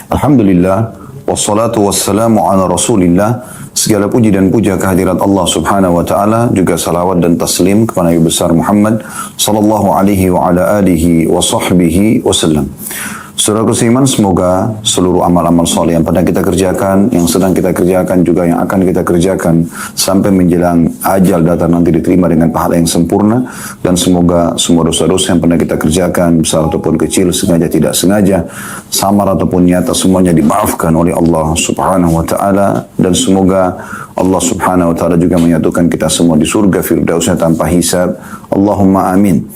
Alhamdulillah, wassalatu wassalamu ala rasulillah. Segala puji dan puja kehadirat Allah subhanahu wa ta'ala, juga salawat dan taslim kepada Nabi besar Muhammad sallallahu alaihi wa ala alihi wa sahbihi wasallam. Saudara seiman, semoga seluruh amal-amal soleh yang pernah kita kerjakan, yang sedang kita kerjakan, juga yang akan kita kerjakan sampai menjelang ajal datang nanti diterima dengan pahala yang sempurna. Dan semoga semua dosa-dosa yang pernah kita kerjakan, besar ataupun kecil, sengaja tidak sengaja, samar ataupun nyata, semuanya dimaafkan oleh Allah subhanahu wa ta'ala. Dan semoga Allah subhanahu wa ta'ala juga menyatukan kita semua di surga firdausnya tanpa hisab. Allahumma amin.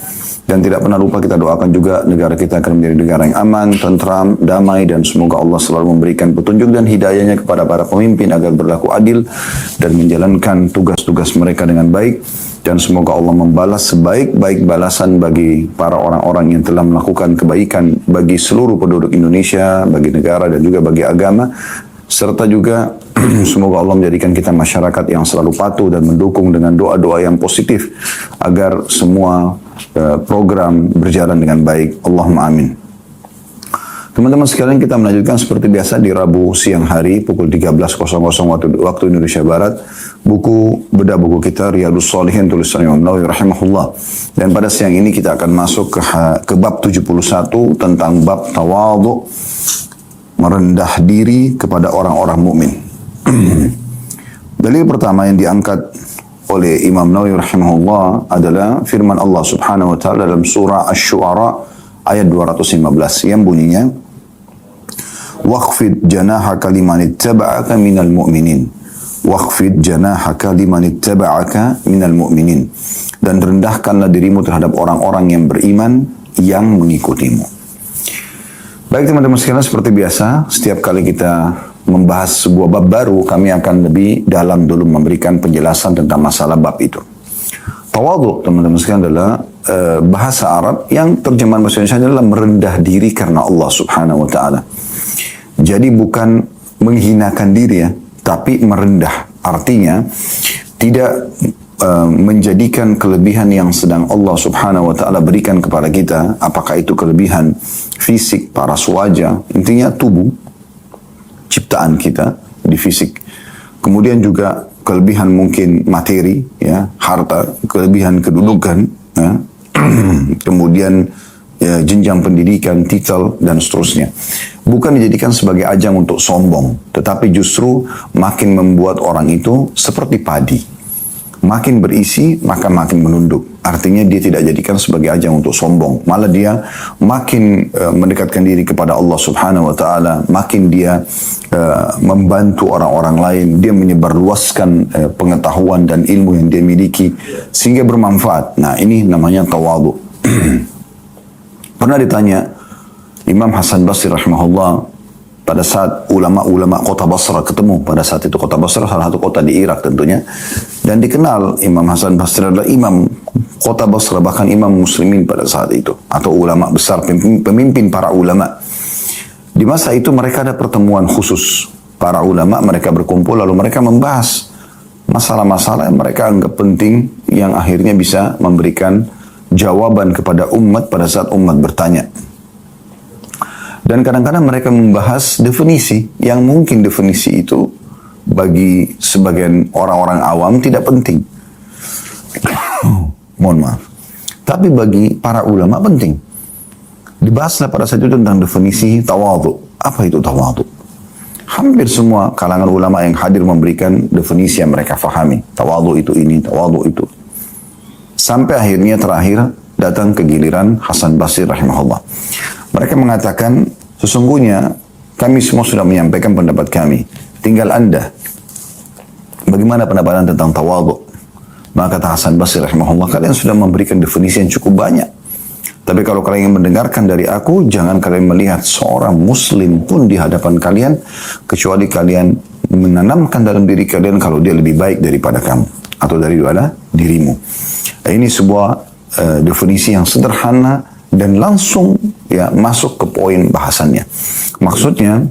Dan tidak pernah lupa kita doakan juga negara kita akan menjadi negara yang aman, tentram, damai, dan semoga Allah selalu memberikan petunjuk dan hidayahnya kepada para pemimpin agar berlaku adil dan menjalankan tugas-tugas mereka dengan baik. Dan semoga Allah membalas sebaik-baik balasan bagi para orang-orang yang telah melakukan kebaikan bagi seluruh penduduk Indonesia, bagi negara dan juga bagi agama. Serta juga semoga Allah menjadikan kita masyarakat yang selalu patuh dan mendukung dengan doa-doa yang positif agar semua program berjalan dengan baik. Allahumma amin. Teman-teman sekalian, kita melanjutkan seperti biasa di Rabu siang hari pukul 13.00 waktu Indonesia Barat. Bedah buku kita Riyadhus Shalihin tulisan Imam Nawawi rahimahullah. Dan pada siang ini kita akan masuk ke bab 71 tentang bab tawadhu, merendah diri kepada orang-orang mukmin. Dalil pertama yang diangkat oleh Imam Nawawi rahimahullah adalah firman Allah subhanahu wa ta'ala dalam surah Asy-Syu'ara ayat 215 yang bunyinya, "Wakhfid janahaka liman ittaba'aka minal mu'minin." Wakhfid janahaka liman ittaba'aka minal mu'minin. Dan rendahkanlah dirimu terhadap orang-orang yang beriman yang mengikutimu. Baik teman-teman sekalian, seperti biasa, setiap kali kita membahas sebuah bab baru, kami akan lebih dalam dulu memberikan penjelasan tentang masalah bab itu. Tawadhu, teman-teman sekalian, adalah bahasa Arab yang terjemahan bahasa Indonesia adalah merendah diri karena Allah subhanahu wa ta'ala. Jadi bukan menghinakan diri ya, tapi merendah. Artinya tidak menjadikan kelebihan yang sedang Allah subhanahu wa ta'ala berikan kepada kita, apakah itu kelebihan fisik, paras wajah, intinya tubuh, ciptaan kita di fisik. Kemudian juga kelebihan mungkin materi, ya, harta, kelebihan kedudukan, ya. Kemudian ya, jenjang pendidikan, titel, dan seterusnya. Bukan dijadikan sebagai ajang untuk sombong, tetapi justru makin membuat orang itu seperti padi. Makin berisi, maka makin menunduk. Artinya dia tidak jadikan sebagai ajang untuk sombong. Malah dia makin mendekatkan diri kepada Allah subhanahu wa ta'ala. Makin dia membantu orang-orang lain. Dia menyebarluaskan pengetahuan dan ilmu yang dia miliki. Sehingga bermanfaat. Nah, ini namanya tawadhu. Pernah ditanya Imam Hasan Basri rahimahullah, pada saat ulama-ulama kota Basra ketemu, pada saat itu kota Basra salah satu kota di Irak tentunya, dan dikenal Imam Hasan Basri adalah imam kota Basra, bahkan imam muslimin pada saat itu, atau ulama besar, pemimpin para ulama. Di masa itu mereka ada pertemuan khusus para ulama, mereka berkumpul lalu mereka membahas masalah-masalah yang mereka anggap penting, yang akhirnya bisa memberikan jawaban kepada umat pada saat umat bertanya. Dan kadang-kadang mereka membahas definisi yang mungkin definisi itu bagi sebagian orang-orang awam tidak penting. Mohon maaf. Tapi bagi para ulama penting. Dibahaslah pada saat itu tentang definisi tawadhu. Apa itu tawadhu? Hampir semua kalangan ulama yang hadir memberikan definisi yang mereka fahami. Tawadhu itu ini, tawadhu itu. Sampai akhirnya terakhir datang ke giliran Hasan Basri rahimahullah. Mereka mengatakan, sesungguhnya kami semua sudah menyampaikan pendapat kami. Tinggal Anda. Bagaimana pendapat Anda tentang tawadhu? Maka kata Hasan Basri rahimahullah, kalian sudah memberikan definisi yang cukup banyak. Tapi kalau kalian ingin mendengarkan dari aku, jangan kalian melihat seorang muslim pun di hadapan kalian, kecuali kalian menanamkan dalam diri kalian kalau dia lebih baik daripada kamu. Atau daripada dirimu. Ini sebuah definisi yang sederhana dan langsung ya masuk ke poin bahasannya. Maksudnya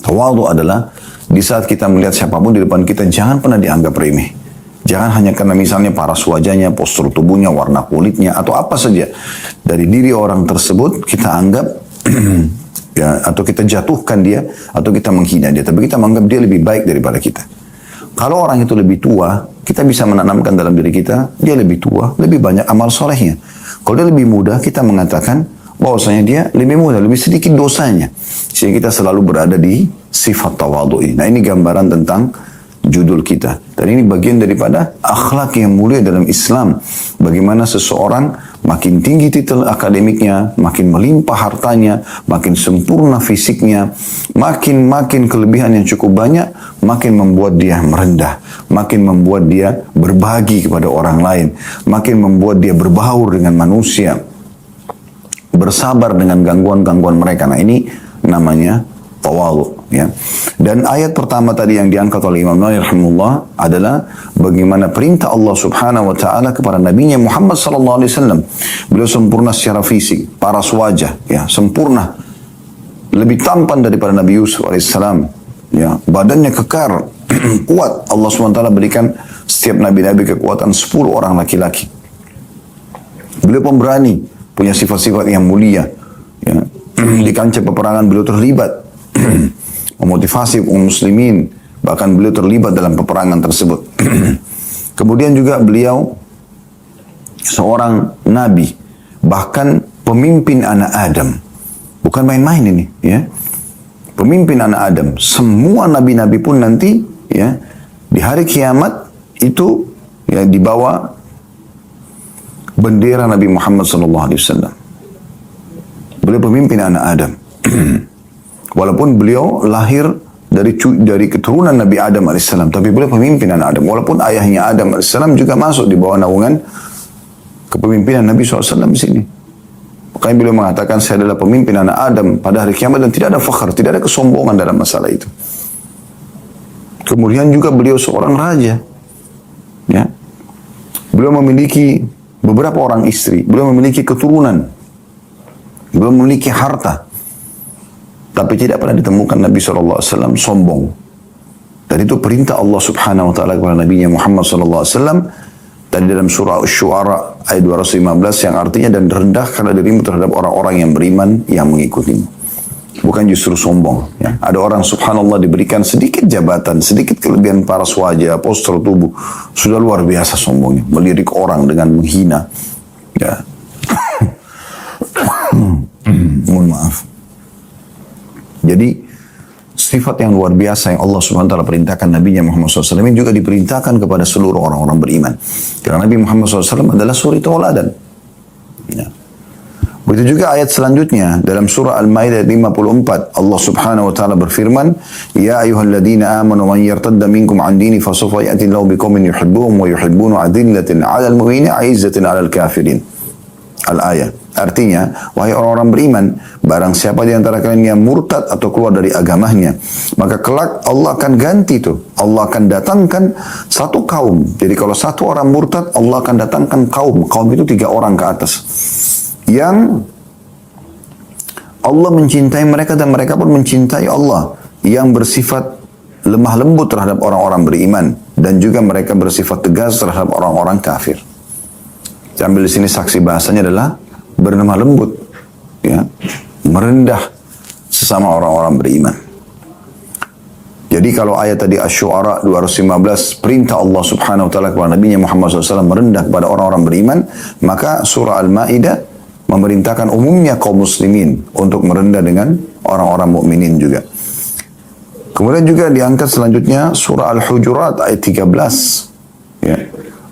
tawadhu adalah di saat kita melihat siapapun di depan kita, jangan pernah dianggap remeh. Jangan hanya karena misalnya paras wajahnya, postur tubuhnya, warna kulitnya, atau apa saja dari diri orang tersebut kita anggap ya, atau kita jatuhkan dia, atau kita menghina dia, tapi kita menganggap dia lebih baik daripada kita. Kalau orang itu lebih tua, kita bisa menanamkan dalam diri kita, dia lebih tua, lebih banyak amal solehnya. Kalau dia lebih muda, kita mengatakan bahwasanya dia lebih muda, lebih sedikit dosanya. Sehingga kita selalu berada di sifat tawadhu ini. Nah, ini gambaran tentang judul kita. Dan ini bagian daripada akhlak yang mulia dalam Islam. Bagaimana seseorang makin tinggi titel akademiknya, makin melimpah hartanya, makin sempurna fisiknya, makin kelebihan yang cukup banyak, makin membuat dia merendah, makin membuat dia berbagi kepada orang lain, makin membuat dia berbaur dengan manusia, bersabar dengan gangguan-gangguan mereka. Nah, ini namanya tawadhu, ya. Dan ayat pertama tadi yang diangkat oleh Imam Nawawi rahimahullah adalah bagaimana perintah Allah Subhanahu wa taala kepada nabinya Muhammad sallallahu alaihi wasallam. Beliau sempurna secara fisik, paras wajah, ya, sempurna. Lebih tampan daripada Nabi Yusuf alaihissalam, ya. Badannya kekar, kuat. Allah Subhanahu wa taala berikan setiap nabi-nabi kekuatan 10 orang laki-laki. Beliau pemberani, punya sifat-sifat yang mulia, ya. Di kancah peperangan beliau terlibat memotivasi kaum muslimin, bahkan beliau terlibat dalam peperangan tersebut. Kemudian juga beliau seorang nabi, bahkan pemimpin anak Adam. Bukan main-main ini, ya. Pemimpin anak Adam. Semua nabi-nabi pun nanti, ya, di hari kiamat itu, ya, dibawa bendera Nabi Muhammad SAW. Beliau pemimpin anak Adam. Walaupun beliau lahir dari keturunan Nabi Adam AS, tapi beliau pemimpin anak Adam. Walaupun ayahnya Adam AS juga masuk di bawah naungan kepemimpinan Nabi SAW di sini. Makanya beliau mengatakan, saya adalah pemimpin anak Adam pada hari kiamat, dan tidak ada fakhr, tidak ada kesombongan dalam masalah itu. Kemudian juga beliau seorang raja, ya. Beliau memiliki beberapa orang istri, beliau memiliki keturunan, beliau memiliki harta. Tapi tidak pernah ditemukan Nabi SAW sombong. Dan itu perintah Allah Subhanahu Wa Taala kepada Nabi Muhammad SAW. Tadi dalam surah Asy-Syu'ara ayat 215 yang artinya, dan rendahkanlah dirimu terhadap orang-orang yang beriman yang mengikutimu. Bukan justru sombong. Ya. Ada orang subhanallah diberikan sedikit jabatan, sedikit kelebihan paras wajah, postur tubuh, sudah luar biasa sombongnya. Melirik orang dengan menghina. Ya. Mohon maaf. Jadi sifat yang luar biasa yang Allah Subhanahu wa taala perintahkan Nabi Muhammad SAW ini juga diperintahkan kepada seluruh orang-orang beriman. Karena Nabi Muhammad SAW adalah suri tauladan. Ya. Begitu juga ayat selanjutnya dalam surah Al-Maidah 54, Allah Subhanahu wa taala berfirman, "Ya ayyuhalladzina amanu man yartadda minkum 'an dini fasawfa ya'ti Allahu biqaumin yuhibbuhum wa yuhibbuna 'adillatin 'alal mu'minina 'izzatin 'alal kafirin." Al-ayat. Artinya, wahai orang-orang beriman, barang siapa di antara kalian yang murtad atau keluar dari agamanya, maka kelak Allah akan ganti itu. Allah akan datangkan satu kaum. Jadi kalau satu orang murtad, Allah akan datangkan kaum. Kaum itu 3 orang ke atas. Yang Allah mencintai mereka dan mereka pun mencintai Allah. Yang bersifat lemah lembut terhadap orang-orang beriman. Dan juga mereka bersifat tegas terhadap orang-orang kafir. Sambil di sini saksi bahasanya adalah bernama lembut, ya, merendah sesama orang-orang beriman. Jadi kalau ayat tadi Asy-Syu'ara 215 perintah Allah Subhanahu wa taala kepada Nabi Muhammad SAW merendah kepada orang-orang beriman, maka surah Al-Maidah memerintahkan umumnya kaum muslimin untuk merendah dengan orang-orang mukminin juga. Kemudian juga diangkat selanjutnya surah Al-Hujurat ayat 13, ya.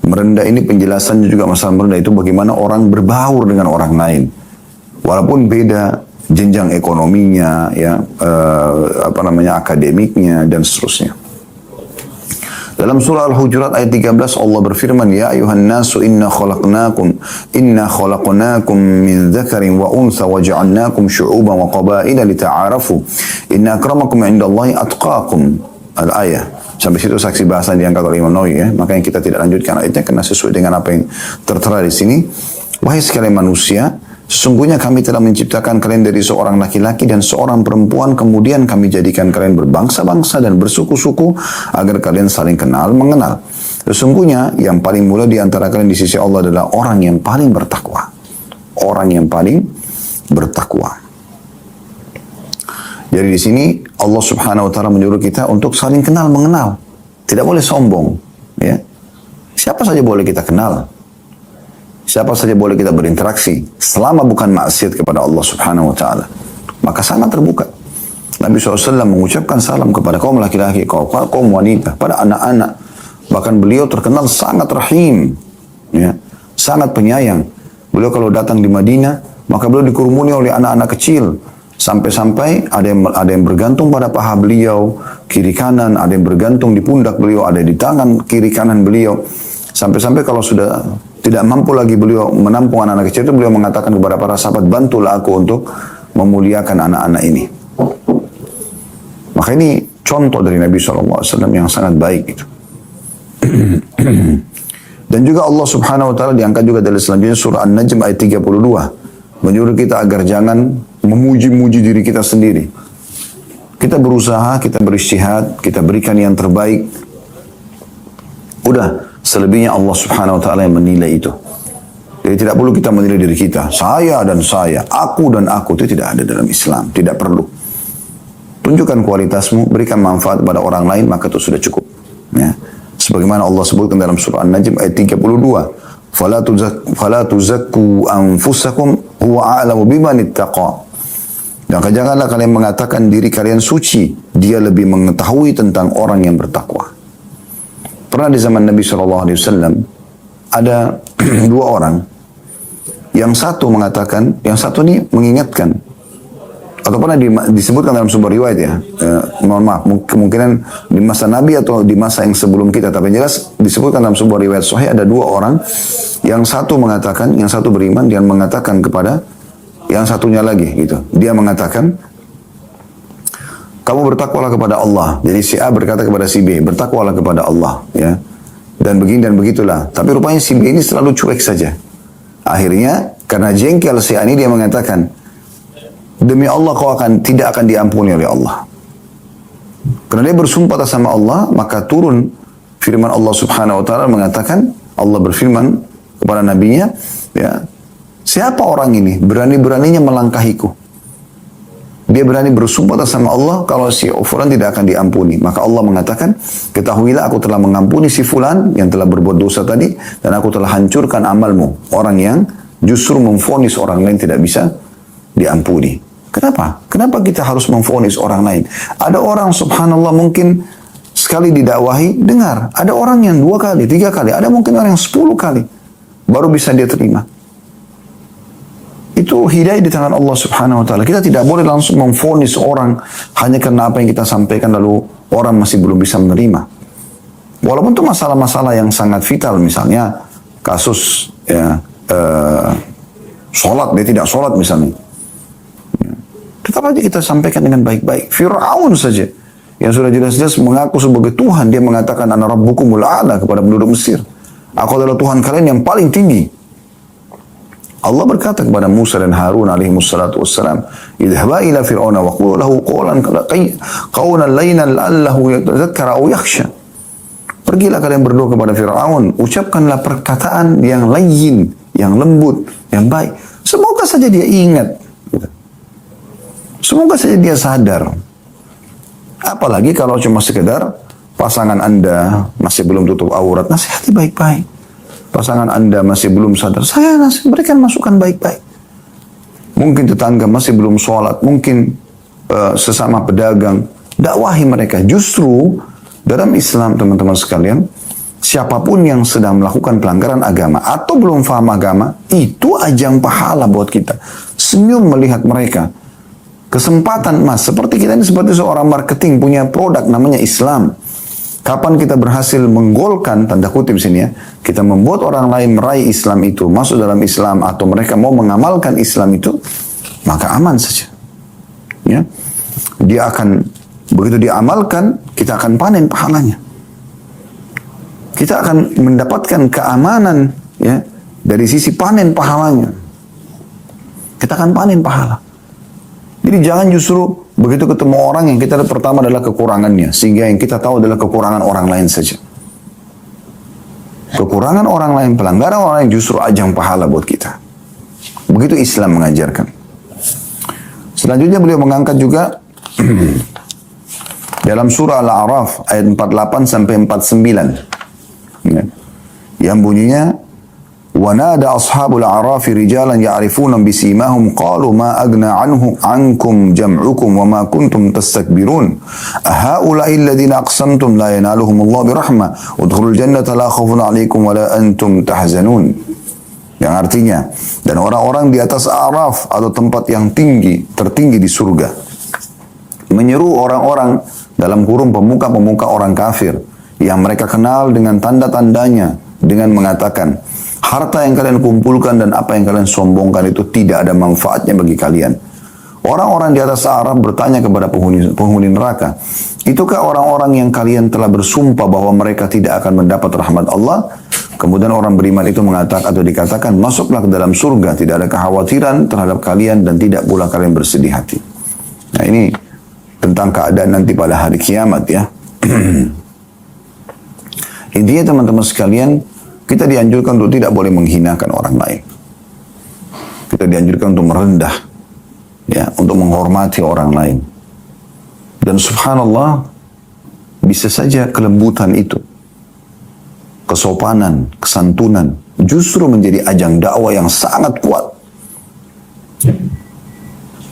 Merendah ini penjelasannya juga masalah merendah itu bagaimana orang berbaur dengan orang lain. Walaupun beda jenjang ekonominya, ya, akademiknya dan seterusnya. Dalam surah Al-Hujurat ayat 13 Allah berfirman, "Ya ayuhan nasu inna khalaqnakum min dzakarin wa untha wa ja'alnakum syu'uban wa qabaila lita'arafu. Inna akramakum 'indallahi atqakum." Al-ayah. Sampai situ saksi bahasan diangkat oleh Imam Nawawi, ya. Makanya kita tidak lanjutkan ayatnya karena sesuai dengan apa yang tertera di sini. Wahai sekalian manusia, sesungguhnya kami telah menciptakan kalian dari seorang laki-laki dan seorang perempuan, kemudian kami jadikan kalian berbangsa-bangsa dan bersuku-suku agar kalian saling kenal mengenal. Sesungguhnya yang paling mulia di antara kalian di sisi Allah adalah orang yang paling bertakwa. Orang yang paling bertakwa. Jadi di sini Allah Subhanahu wa taala menyuruh kita untuk saling kenal mengenal. Tidak boleh sombong, ya. Siapa saja boleh kita kenal. Siapa saja boleh kita berinteraksi selama bukan maksiat kepada Allah Subhanahu wa taala. Maka sangat terbuka. Nabi SAW mengucapkan salam kepada kaum laki-laki, kaum wanita, pada anak-anak. Bahkan beliau terkenal sangat rahim, ya, sangat penyayang. Beliau kalau datang di Madinah, maka beliau dikerumuni oleh anak-anak kecil. Sampai-sampai ada yang bergantung pada paha beliau, kiri kanan, ada yang bergantung di pundak beliau, ada di tangan kiri kanan beliau. Sampai-sampai kalau sudah tidak mampu lagi beliau menampung anak-anak kecil itu, beliau mengatakan kepada para sahabat, bantulah aku untuk memuliakan anak-anak ini. Maka ini contoh dari Nabi SAW yang sangat baik itu. Dan juga Allah Subhanahu wa taala diangkat juga dari selanjutnya surah An-Najm ayat 32. Menyuruh kita agar jangan memuji-muji diri kita sendiri. Kita berusaha, kita beristihad, kita berikan yang terbaik. Udah, selebihnya Allah Subhanahu wa taala yang menilai itu. Jadi tidak perlu kita menilai diri kita. Saya dan saya, aku dan aku, itu tidak ada dalam Islam. Tidak perlu. Tunjukkan kualitasmu, berikan manfaat kepada orang lain, maka itu sudah cukup. Ya. Sebagaimana Allah sebutkan dalam surah An-Najm ayat 32. Fala tuzakku anfusakum huwa a'lamu biman ittaqa. Dan janganlah kalian mengatakan diri kalian suci. Dia lebih mengetahui tentang orang yang bertakwa. Pernah di zaman Nabi SAW ada dua orang. Yang satu mengatakan, yang satu ini mengingatkan. Atau pernah disebutkan dalam sebuah riwayat ya. Mohon maaf, kemungkinan di masa Nabi atau di masa yang sebelum kita. Tapi yang jelas disebutkan dalam sebuah riwayat sahih ada dua orang. Yang satu mengatakan, yang satu beriman, dia mengatakan kepada yang satunya lagi gitu. Dia mengatakan, kamu bertakwalah kepada Allah. Jadi si A berkata kepada si B, bertakwalah kepada Allah. Ya. Dan begini dan begitulah. Tapi rupanya si B ini selalu cuek saja. Akhirnya, karena jengkel si A ini dia mengatakan, demi Allah kau tidak akan diampuni oleh Allah. Karena dia bersumpah atas nama Allah, maka turun firman Allah Subhanahu wa taala mengatakan, Allah berfirman kepada nabinya, ya, siapa orang ini berani-beraninya melangkahiku? Dia berani bersumpah atas nama Allah kalau si fulan tidak akan diampuni. Maka Allah mengatakan, ketahuilah aku telah mengampuni si fulan yang telah berbuat dosa tadi, dan aku telah hancurkan amalmu. Orang yang justru memvonis orang lain tidak bisa diampuni. Kenapa? Kenapa kita harus memvonis orang lain? Ada orang subhanallah mungkin sekali didakwahi, dengar. Ada orang yang 2 kali, 3 kali. Ada mungkin orang yang 10 kali. Baru bisa dia terima. Itu hidayah di tangan Allah Subhanahu wa taala. Kita tidak boleh langsung memvonis orang hanya karena apa yang kita sampaikan lalu orang masih belum bisa menerima. Walaupun itu masalah-masalah yang sangat vital, misalnya kasus ya, sholat, dia tidak sholat misalnya. Tetap aja kita sampaikan dengan baik-baik. Fir'aun saja yang sudah jelas-jelas mengaku sebagai Tuhan, dia mengatakan ana rabbukumul a'la kepada penduduk Mesir. Aku adalah Tuhan kalian yang paling tinggi. Allah berkata kepada Musa dan Harun alaihi wassalatu wassalam, idhaba ila fir'auna wa qul lahu qawlan layyinan la'allahu yatadhakkara aw yakhsha. Pergilah kalian berdoa kepada Fir'aun, ucapkanlah perkataan yang layyin, yang lembut, yang baik. Semoga saja dia ingat. Semoga saja dia sadar. Apalagi kalau cuma sekedar pasangan Anda masih belum tutup aurat, nasihati baik-baik. Pasangan Anda masih belum sadar, saya berikan masukan baik-baik. Mungkin tetangga masih belum sholat, mungkin sesama pedagang, dakwahi mereka. Justru dalam Islam teman-teman sekalian, siapapun yang sedang melakukan pelanggaran agama atau belum paham agama, itu ajang pahala buat kita. Senyum melihat mereka. Kesempatan emas, seperti kita ini seperti seorang marketing punya produk namanya Islam. Kapan kita berhasil menggolkan, tanda kutip sini ya, kita membuat orang lain meraih Islam itu, masuk dalam Islam, atau mereka mau mengamalkan Islam itu, maka aman saja. Ya, dia akan, begitu diamalkan, kita akan panen pahalanya. Kita akan mendapatkan keamanan ya dari sisi panen pahalanya. Kita akan panen pahala. Jadi jangan justru begitu ketemu orang yang kita lihat pertama adalah kekurangannya, sehingga yang kita tahu adalah kekurangan orang lain saja. Kekurangan orang lain, pelanggaran orang lain justru ajang pahala buat kita. Begitu Islam mengajarkan. Selanjutnya beliau mengangkat juga Dalam surah Al-A'raf ayat 48 sampai 49. Ya. Yang bunyinya وَنَادَ أَصْحَابُ الْأَعْرَافِ رِجَالًا يَعْرِفُونَ بِسِيمَاهُمْ قَالُوا مَا أَغْنَى عَنْكُمْ جَمْعُكُمْ وَمَا كُنْتُمْ تَسْتَكْبِرُونَ أَهَؤُلَاءِ الَّذِينَ أَقْسَمْتُمْ لَا يَنَالُهُمُ اللَّهُ بِرَحْمَةٍ وَادْخُلُوا الْجَنَّةَ لَا خَوْفٌ عَلَيْكُمْ وَلَا أَنْتُمْ تَحْزَنُونَ. Yang artinya, dan orang-orang di atas A'raf atau tempat yang tertinggi di surga, menyeru orang-orang dalam kurung pemuka-pemuka orang kafir yang mereka kenal dengan tanda-tandanya dengan mengatakan, harta yang kalian kumpulkan dan apa yang kalian sombongkan itu tidak ada manfaatnya bagi kalian. Orang-orang di atas A'raf bertanya kepada penghuni neraka, itukah orang-orang yang kalian telah bersumpah bahwa mereka tidak akan mendapat rahmat Allah? Kemudian orang beriman itu mengatakan atau dikatakan, masuklah ke dalam surga, tidak ada kekhawatiran terhadap kalian dan tidak pula kalian bersedih hati. Nah, ini tentang keadaan nanti pada hari kiamat ya. Intinya teman-teman sekalian, kita dianjurkan untuk tidak boleh menghinakan orang lain. Kita dianjurkan untuk merendah, ya, untuk menghormati orang lain. Dan subhanallah, bisa saja kelembutan itu, kesopanan, kesantunan, justru menjadi ajang dakwah yang sangat kuat.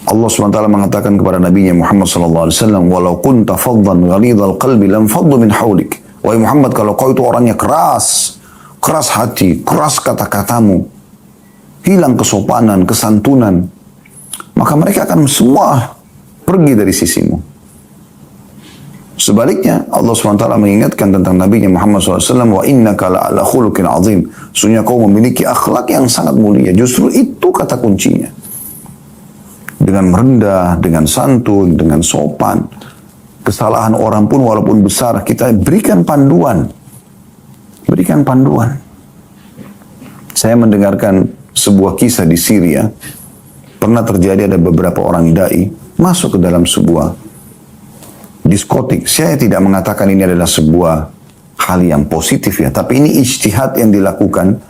Allah SWT mengatakan kepada Nabi Muhammad SAW, walau kunta faddan ghalidhal qalbi lam faddu min hawlik. Wahai Muhammad, kalau kau itu orangnya keras hati, keras kata-katamu, hilang kesopanan, kesantunan, maka mereka akan semua pergi dari sisimu. Sebaliknya, Allah SWT mengingatkan tentang Nabi Muhammad SAW, wa innaka la'ala khuluqin azim. Sesungguhnya kau memiliki akhlak yang sangat mulia. Justru itu kata kuncinya. Dengan merendah, dengan santun, dengan sopan. Kesalahan orang pun walaupun besar, kita berikan panduan. Berikan panduan. Saya mendengarkan sebuah kisah di Syria. Pernah terjadi ada beberapa orang dai masuk ke dalam sebuah diskotik. Saya tidak mengatakan ini adalah sebuah hal yang positif ya, tapi ini ijtihad yang dilakukan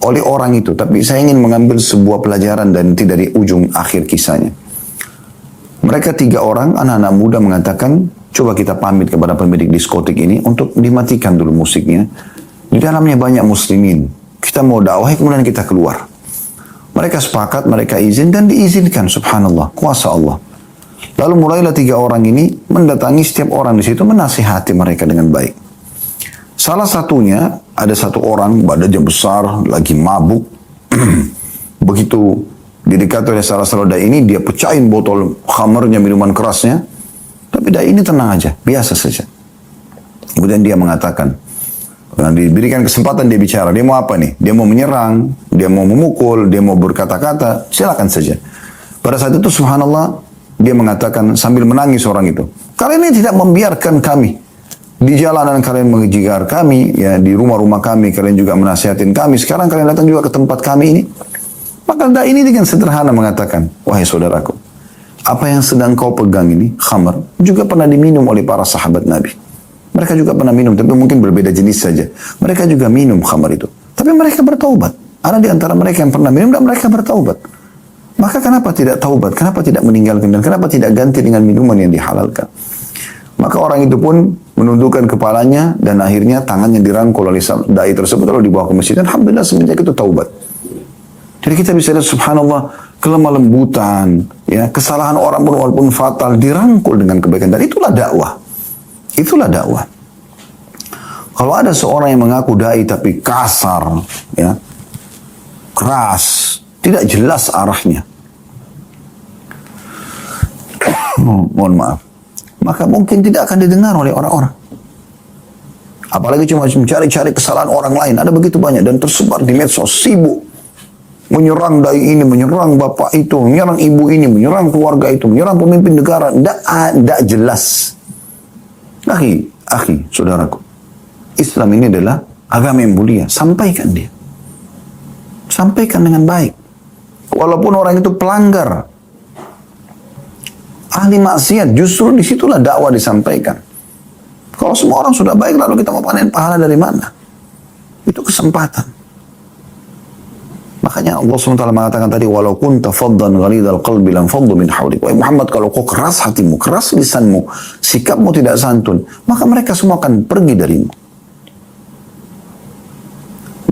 oleh orang itu. Tapi saya ingin mengambil sebuah pelajaran dan nanti dari ujung akhir kisahnya. Mereka 3 orang, anak-anak muda mengatakan, coba kita pamit kepada pemilik diskotik ini untuk dimatikan dulu musiknya. Di dalamnya banyak muslimin. Kita mau dakwah, kemudian kita keluar. Mereka sepakat, mereka izin dan diizinkan, subhanallah, kuasa Allah. Lalu mulailah 3 orang ini mendatangi setiap orang di situ, menasihati mereka dengan baik. Salah satunya, ada 1 orang, badannya besar, lagi mabuk. Begitu didekati oleh salah satu dai ini, dia pecahin botol khamernya, minuman kerasnya. Tapi dai ini tenang aja, biasa saja. Kemudian dia mengatakan, diberikan kesempatan dia bicara, dia mau apa nih? Dia mau menyerang, dia mau memukul, dia mau berkata-kata, silakan saja. Pada saat itu subhanallah, dia mengatakan sambil menangis orang itu, kalian ini tidak membiarkan kami. Di jalanan kalian mengejar kami, ya di rumah-rumah kami, kalian juga menasihatin kami. Sekarang kalian datang juga ke tempat kami ini. Maka dai ini dengan sederhana mengatakan, wahai saudaraku, apa yang sedang kau pegang ini, khamar, juga pernah diminum oleh para sahabat Nabi. Mereka juga pernah minum, tapi mungkin berbeda jenis saja. Mereka juga minum khamar itu. Tapi mereka bertaubat. Ada di antara mereka yang pernah minum dan mereka bertaubat. Maka kenapa tidak taubat? Kenapa tidak meninggalkan? Dan kenapa tidak ganti dengan minuman yang dihalalkan? Maka orang itu pun menundukkan kepalanya dan akhirnya tangannya dirangkul oleh dai tersebut lalu dibawa ke masjid. Dan alhamdulillah semenjak itu taubat. Jadi kita bisa lihat subhanallah kelemah lembutan, ya, kesalahan orang pun walaupun fatal dirangkul dengan kebaikan. Dan itulah dakwah. Itulah dakwah. Kalau ada seorang yang mengaku dai tapi kasar, ya, keras, tidak jelas arahnya. Mohon maaf. Maka mungkin tidak akan didengar oleh orang-orang. Apalagi cuma mencari-cari kesalahan orang lain. Ada begitu banyak dan tersebar di medsos, sibuk. Menyerang dai ini, menyerang bapak itu, menyerang ibu ini, menyerang keluarga itu, menyerang pemimpin negara. Tidak jelas. Akhi, saudaraku. Islam ini adalah agama yang mulia. Sampaikan dia. Sampaikan dengan baik. Walaupun orang itu pelanggar. Ahli maksiat, justru disitulah dakwah disampaikan. Kalau semua orang sudah baik, lalu kita mau panen pahala dari mana? Itu kesempatan. Makanya Allah SWT mengatakan tadi, walau kunta faddan ghalidhal qalbi lam faddu min hawlik. Wahai Muhammad, kalau kau keras hatimu, keras lisanmu, sikapmu tidak santun, maka mereka semua akan pergi darimu.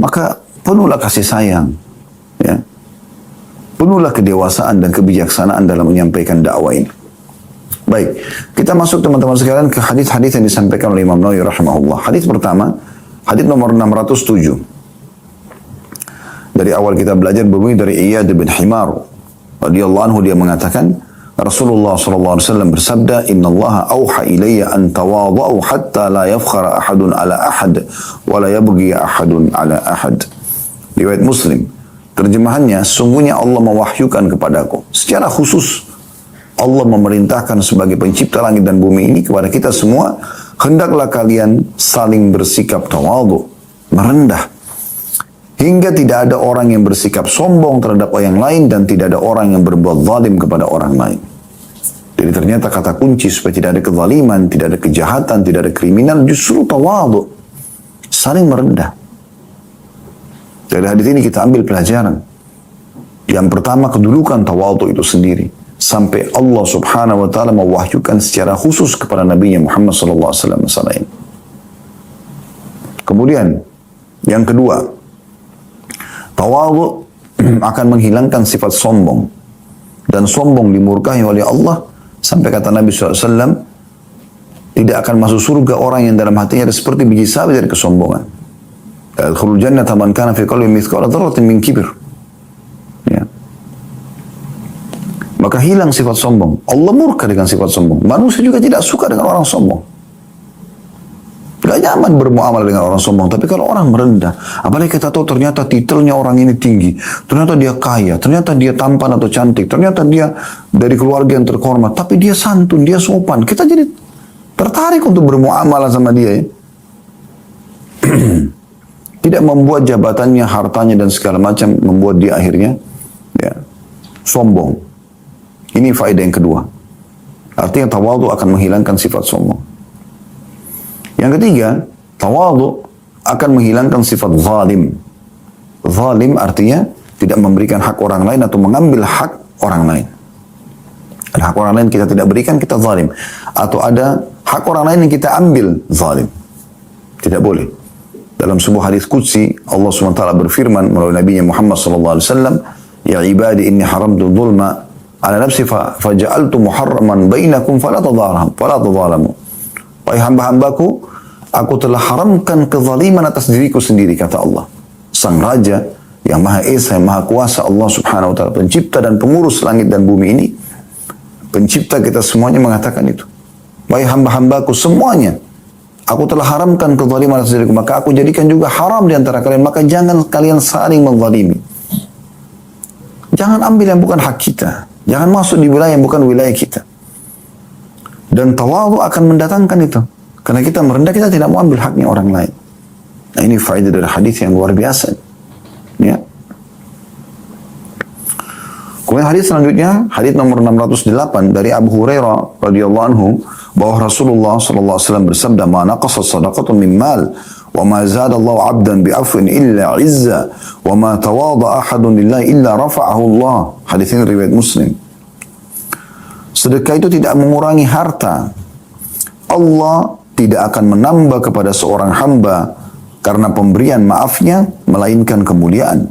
Maka penuhlah kasih sayang, ya. Penuhlah kedewasaan dan kebijaksanaan dalam menyampaikan dakwah ini. Baik, kita masuk teman-teman sekalian ke hadis-hadis yang disampaikan oleh Imam Nawawi rahimahullah. Hadis pertama, hadis nomor 607. Dari awal kita belajar berbunyi dari Iyad bin Himar radhiyallahu anhu, dia mengatakan Rasulullah sallallahu alaihi wasallam bersabda, "Inna Allah auha ilayya an tawadhu hatta la yafkhara ahadun ala ahad wa la yabghi ahadun ala ahad." Riwayat Muslim. Terjemahannya, sungguhnya Allah mewahyukan kepadaku secara khusus, Allah memerintahkan sebagai pencipta langit dan bumi ini kepada kita semua, hendaklah kalian saling bersikap tawadhu, merendah. Hingga tidak ada orang yang bersikap sombong terhadap yang lain dan tidak ada orang yang berbuat zalim kepada orang lain. Jadi ternyata kata kunci supaya tidak ada kezaliman, tidak ada kejahatan, tidak ada kriminal, justru tawadhu, saling merendah. Dari hadis ini kita ambil pelajaran. Yang pertama, kedudukan tawadhu itu sendiri. Sampai Allah subhanahu wa ta'ala mewahyukan secara khusus kepada Nabi Muhammad sallallahu alaihi wasallam masalah ini. Kemudian, yang kedua, tawadhu akan menghilangkan sifat sombong. Dan sombong dimurkahi oleh Allah. Sampai kata Nabi SAW, tidak akan masuk surga orang yang dalam hatinya ada seperti biji sawi dari kesombongan. Al-khulul jannata man kana fi qalbi mithqala dzarratin min kibr. Ya. Maka hilang sifat sombong. Allah murka dengan sifat sombong. Manusia juga tidak suka dengan orang sombong. Gak nyaman bermuamalah dengan orang sombong. Tapi kalau orang merendah, apalagi kita tahu ternyata titelnya orang ini tinggi, ternyata dia kaya, ternyata dia tampan atau cantik, ternyata dia dari keluarga yang terhormat, tapi dia santun, dia sopan, kita jadi tertarik untuk bermuamalah sama dia, ya. Tidak membuat jabatannya, hartanya dan segala macam membuat dia akhirnya ya, sombong. Ini faedah yang kedua. Artinya tawadhu akan menghilangkan sifat sombong. Yang ketiga, tawadhu akan menghilangkan sifat zalim. Zalim artinya tidak memberikan hak orang lain atau mengambil hak orang lain. Ada hak orang lain kita tidak berikan, kita zalim. Atau ada hak orang lain yang kita ambil, zalim. Tidak boleh. Dalam sebuah hadis qudsi, Allah SWT berfirman melalui Nabi Muhammad SAW, "Ya ibadi inni haramtu dhulma ala nafsi faja'altu muharraman bainakum fala tadhalamu." Wahai hamba-hambaku, aku telah haramkan kezaliman atas diriku sendiri, kata Allah. Sang Raja yang Maha Esa, yang Maha Kuasa, Allah Subhanahu wa Ta'ala, pencipta dan pengurus langit dan bumi ini, pencipta kita semuanya mengatakan itu. Wahai hamba-hambaku semuanya, aku telah haramkan kezaliman atas diriku, maka aku jadikan juga haram di antara kalian, maka jangan kalian saling menzalimi. Jangan ambil yang bukan hak kita. Jangan masuk di wilayah yang bukan wilayah kita. Dan tawadhu akan mendatangkan itu. Karena kita merendah, kita tidak mau ambil haknya orang lain. Nah, ini faedah dari hadis yang luar biasa. Ya. Kemudian hadis selanjutnya, hadis nomor 608 dari Abu Hurairah radhiyallahu anhu, bahwa Rasulullah sallallahu alaihi wasallam bersabda, "Ma naqasat shadaqatun min mal, wa ma zada Allahu 'abdan bi 'afwin illa 'izza, wa ma tawadha ahadun lillahi illa rafa'ahu Allah." Hadis ini riwayat Muslim. Sedekah itu tidak mengurangi harta. Allah tidak akan menambah kepada seorang hamba karena pemberian maafnya, melainkan kemuliaan.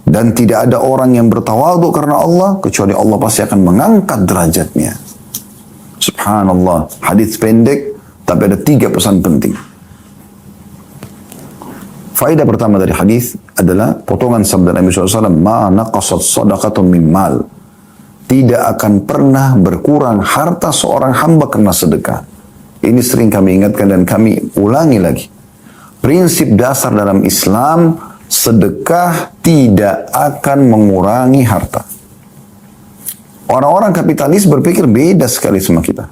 Dan tidak ada orang yang bertawadhu karena Allah, kecuali Allah pasti akan mengangkat derajatnya. Subhanallah. Hadis pendek, tapi ada 3 pesan penting. Faedah pertama dari hadis adalah potongan sabda Nabi SAW, "Ma naqasat sadaqatun min mal." Tidak akan pernah berkurang harta seorang hamba karena sedekah. Ini sering kami ingatkan dan kami ulangi lagi. Prinsip dasar dalam Islam, sedekah tidak akan mengurangi harta. Orang-orang kapitalis berpikir beda sekali sama kita.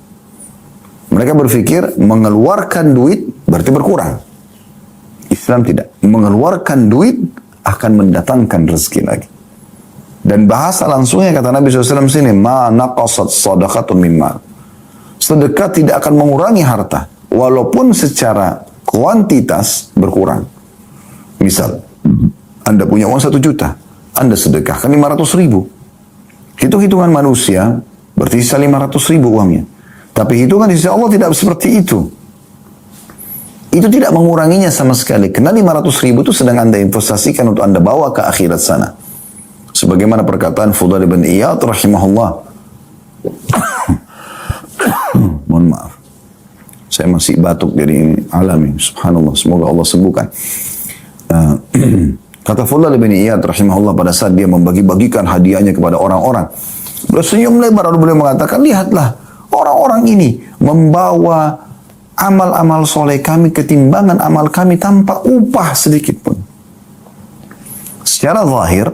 Mereka berpikir mengeluarkan duit berarti berkurang. Islam tidak. Mengeluarkan duit akan mendatangkan rezeki lagi. Dan bahasa langsungnya kata Nabi SAW sini, "Ma naqasat sadaqatun min mal." Sedekah tidak akan mengurangi harta, walaupun secara kuantitas berkurang. Misal, Anda punya uang 1 juta, Anda sedekahkan 500.000. Hitung-hitungan manusia, berarti sisa 500.000 uangnya. Tapi hitungan di sisi Allah tidak seperti itu. Itu tidak menguranginya sama sekali. Karena 500.000 itu sedang Anda investasikan untuk Anda bawa ke akhirat sana. Sebagaimana perkataan Fudail bin Iyad rahimahullah. Mohon maaf. Saya masih batuk dari alami. Subhanallah. Semoga Allah sembuhkan. Kata Fudail bin Iyad rahimahullah pada saat dia membagi-bagikan hadiahnya kepada orang-orang. Beliau senyum lebar lalu beliau mengatakan, lihatlah orang-orang ini membawa amal-amal soleh kami ketimbangan amal kami tanpa upah sedikit pun. Secara zahir,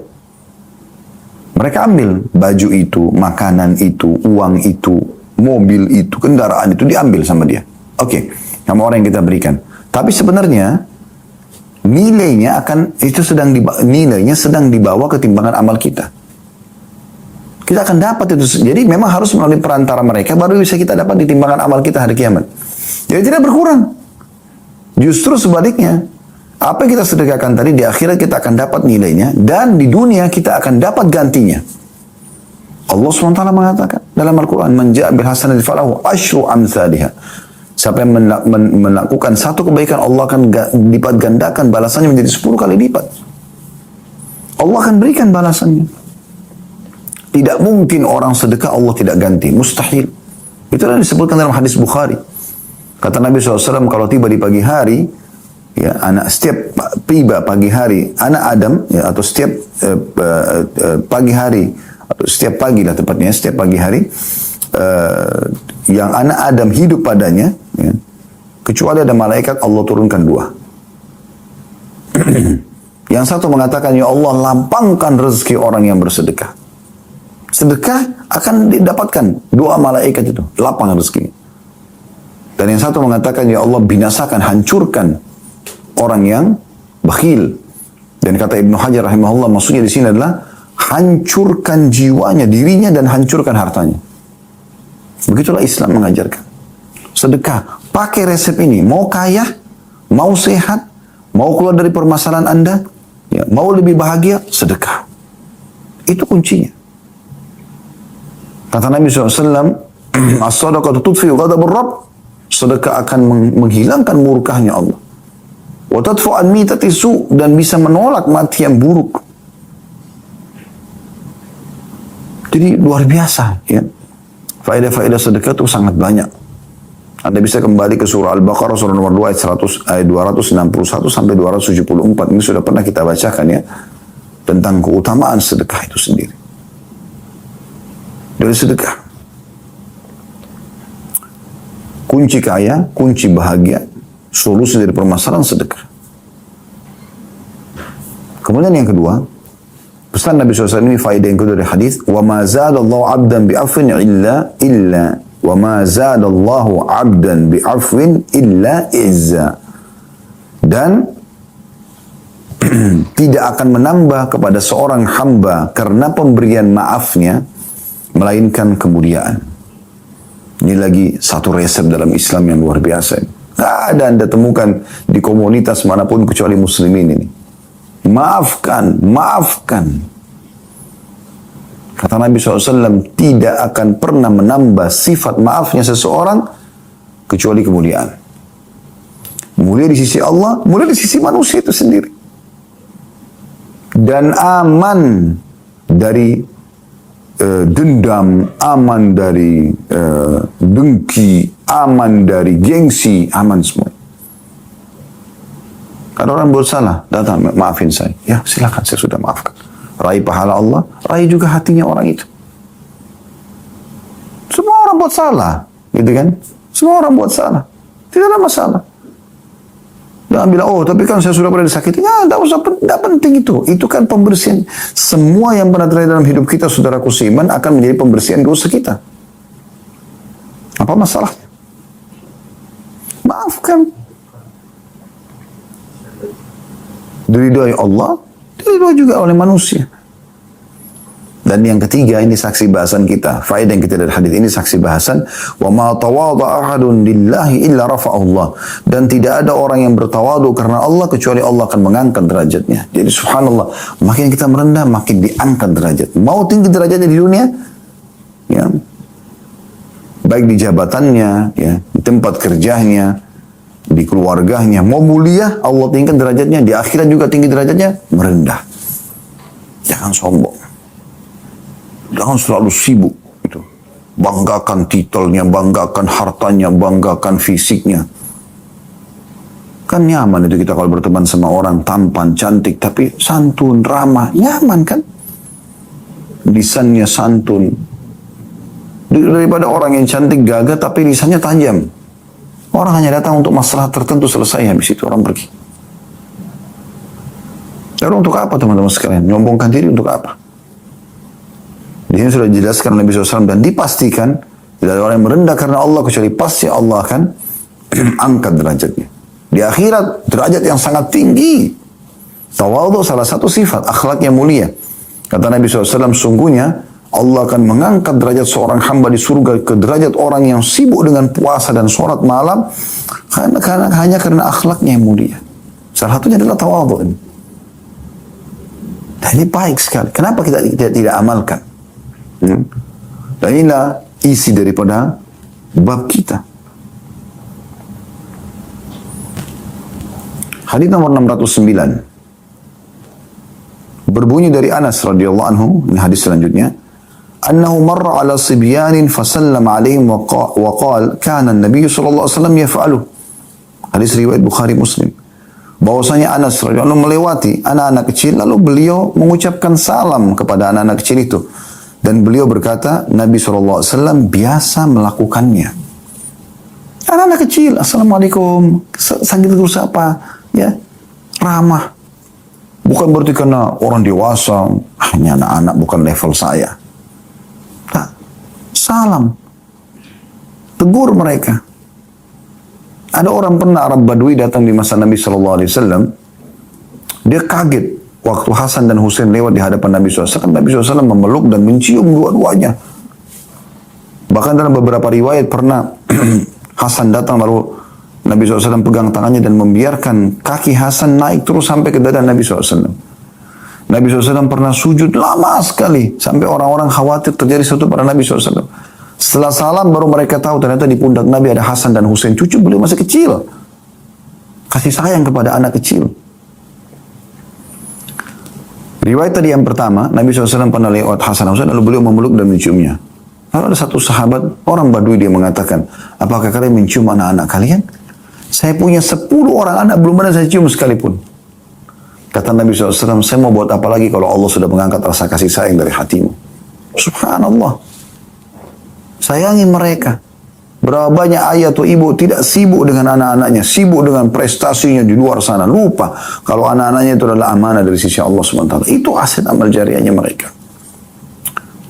mereka ambil baju itu, makanan itu, uang itu, mobil itu, kendaraan itu diambil sama dia. Oke, sama orang yang kita berikan. Tapi sebenarnya nilainya nilainya sedang dibawa ketimbangan amal kita. Kita akan dapat itu. Jadi memang harus melalui perantara mereka baru bisa kita dapat di timbangan amal kita hari kiamat. Jadi tidak berkurang. Justru sebaliknya. Apa yang kita sedekahkan tadi di akhirat kita akan dapat nilainya. Dan di dunia kita akan dapat gantinya. Allah SWT mengatakan dalam Al-Quran. Man ja'a bil hasanati falahu asyru amsalihha. Siapa yang melakukan satu kebaikan Allah akan lipat gandakan balasannya menjadi 10 kali lipat. Allah akan berikan balasannya. Tidak mungkin orang sedekah Allah tidak ganti. Mustahil. Itulah yang disebutkan dalam hadis Bukhari. Kata Nabi SAW, kalau tiba di pagi hari, ya, setiap tiba pagi hari, anak Adam, ya, atau setiap pagi hari, atau setiap pagi lah tepatnya, setiap pagi hari, yang anak Adam hidup padanya, ya, kecuali ada malaikat Allah turunkan 2. Yang satu mengatakan, ya Allah lapangkan rezeki orang yang bersedekah. Sedekah akan didapatkan 2 malaikat itu, lapang rezeki. Dan yang satu mengatakan, ya Allah binasakan, hancurkan orang yang bakhil. Dan kata Ibnu Hajar rahimahullah, maksudnya di sini adalah hancurkan jiwanya, dirinya dan hancurkan hartanya. Begitulah Islam mengajarkan. Sedekah, pakai resep ini, mau kaya, mau sehat, mau keluar dari permasalahan Anda, ya, mau lebih bahagia, sedekah. Itu kuncinya. Kata Nabi SAW, as-sadaqatu tudfi'u ghadabur Rabb. Sedekah akan menghilangkan murkahnya Allah. Wa tadfu an mitati su, dan bisa menolak mati yang buruk. Jadi luar biasa, ya. Faedah-faedah sedekah itu sangat banyak. Anda bisa kembali ke surah Al-Baqarah surah nomor 2 ayat 261 sampai 274. Ini sudah pernah kita bacakan, ya, tentang keutamaan sedekah itu sendiri. Dari sedekah. Kunci kaya, kunci bahagia, solusi dari permasalahan sedekah. Kemudian yang kedua, pesan Nabi SAW ini faedah yang kedua dari hadis, wa ma zadallahu 'abdan bi'afwin illa wa ma zadallahu 'abdan bi'afwin illa izza. Dan tidak akan menambah kepada seorang hamba karena pemberian maafnya melainkan kemuliaan. Ini lagi satu resep dalam Islam yang luar biasa. Tidak ada Anda temukan di komunitas manapun kecuali muslimin ini. Maafkan, maafkan. Kata Nabi SAW, tidak akan pernah menambah sifat maafnya seseorang kecuali kemuliaan. Mulia di sisi Allah, mulia di sisi manusia itu sendiri. Dan aman dari dendam, aman dari dengki, aman dari gengsi, aman semua. Kalau orang buat salah, datang maafin saya. Ya silakan, saya sudah maafkan. Raih pahala Allah, raih juga hatinya orang itu. Semua orang buat salah, gitu kan? Semua orang buat salah, tidak ada masalah. Jangan bilang, oh tapi kan saya sudah pernah disakiti. Ya, tidak penting itu. Itu kan pembersihan. Semua yang pernah terjadi dalam hidup kita, saudaraku seiman, akan menjadi pembersihan dosa kita. Apa masalahnya? Maafkan. Diridhoi Allah, diridhoi juga oleh manusia. Dan yang ketiga, ini saksi bahasan kita. Faedah yang kita dari hadis ini saksi bahasan. Wa ma tawadha ahadun lillahi illa rafa'ahullah. Dan tidak ada orang yang bertawadu karena Allah kecuali Allah akan mengangkat derajatnya. Jadi subhanallah, makin kita merendah makin diangkat derajat. Mau tinggi derajatnya di dunia, ya, baik di jabatannya, ya, di tempat kerjanya, di keluarganya. Mau mulia, Allah tinggikan derajatnya. Di akhirat juga tinggi derajatnya, merendah. Jangan sombong. Jangan selalu sibuk. Gitu. Banggakan titelnya, banggakan hartanya, banggakan fisiknya. Kan nyaman itu kita kalau berteman sama orang tampan, cantik, tapi santun, ramah. Nyaman kan? Lisannya santun. Daripada orang yang cantik gagah tapi lisannya tajam. Orang hanya datang untuk masalah tertentu, selesai, habis itu orang pergi. Lalu untuk apa teman-teman sekalian? Nyombongkan diri untuk apa? Di sini sudah dijelaskan Nabi SAW dan dipastikan tidak ada orang yang merendah karena Allah kecuali pasti Allah akan angkat derajatnya. Di akhirat derajat yang sangat tinggi. Tawadhu salah satu sifat akhlak yang mulia. Kata Nabi SAW, sungguhnya Allah akan mengangkat derajat seorang hamba di surga ke derajat orang yang sibuk dengan puasa dan sholat malam hanya karena akhlaknya yang mulia. Salah satunya adalah tawadhu. Dan ini baik sekali. Kenapa kita tidak amalkan? Dan inilah isi daripada bab kita. Hadis nomor 609 berbunyi dari Anas radhiyallahu anhu, ini hadis selanjutnya. Annahu marra ala sibyanin fasallam alaihim wa qala kana an-nabiy sallallahu alaihi wasallam yaf'alu. Hadis riwayat Bukhari Muslim. Bahwasanya Anas radhiyallahu anhu melewati anak-anak kecil lalu beliau mengucapkan salam kepada anak-anak kecil itu. Dan beliau berkata, Nabi SAW biasa melakukannya. Anak-anak kecil, Assalamualaikum, sakit terus apa? Ya, ramah. Bukan berarti karena orang dewasa, hanya anak-anak bukan level saya. Nah, salam. Tegur mereka. Ada orang pernah Arab Badui datang di masa Nabi SAW. Dia kaget. Waktu Hasan dan Husain lewat di hadapan Nabi SAW, Nabi SAW memeluk dan mencium dua-duanya. Bahkan dalam beberapa riwayat pernah Hasan datang lalu Nabi SAW pegang tangannya dan membiarkan kaki Hasan naik terus sampai ke dada Nabi SAW. Nabi SAW pernah sujud lama sekali sampai orang-orang khawatir terjadi sesuatu pada Nabi SAW. Setelah salam baru mereka tahu ternyata di pundak Nabi ada Hasan dan Husain, cucu beliau masih kecil. Kasih sayang kepada anak kecil. Riwayat tadi yang pertama, Nabi SAW pernah lewat Hasan dan Husain lalu beliau memeluk dan menciumnya. Lalu ada satu sahabat, orang Badui, dia mengatakan, apakah kalian mencium anak-anak kalian? Saya punya 10 orang anak, belum ada saya cium sekalipun. Kata Nabi SAW, saya mau buat apa lagi kalau Allah sudah mengangkat rasa kasih sayang dari hatimu. Subhanallah. Sayangi mereka. Berapa banyak ayah atau ibu tidak sibuk dengan anak-anaknya, sibuk dengan prestasinya di luar sana. Lupa kalau anak-anaknya itu adalah amanah dari sisi Allah SWT. Itu aset amal jariahnya mereka.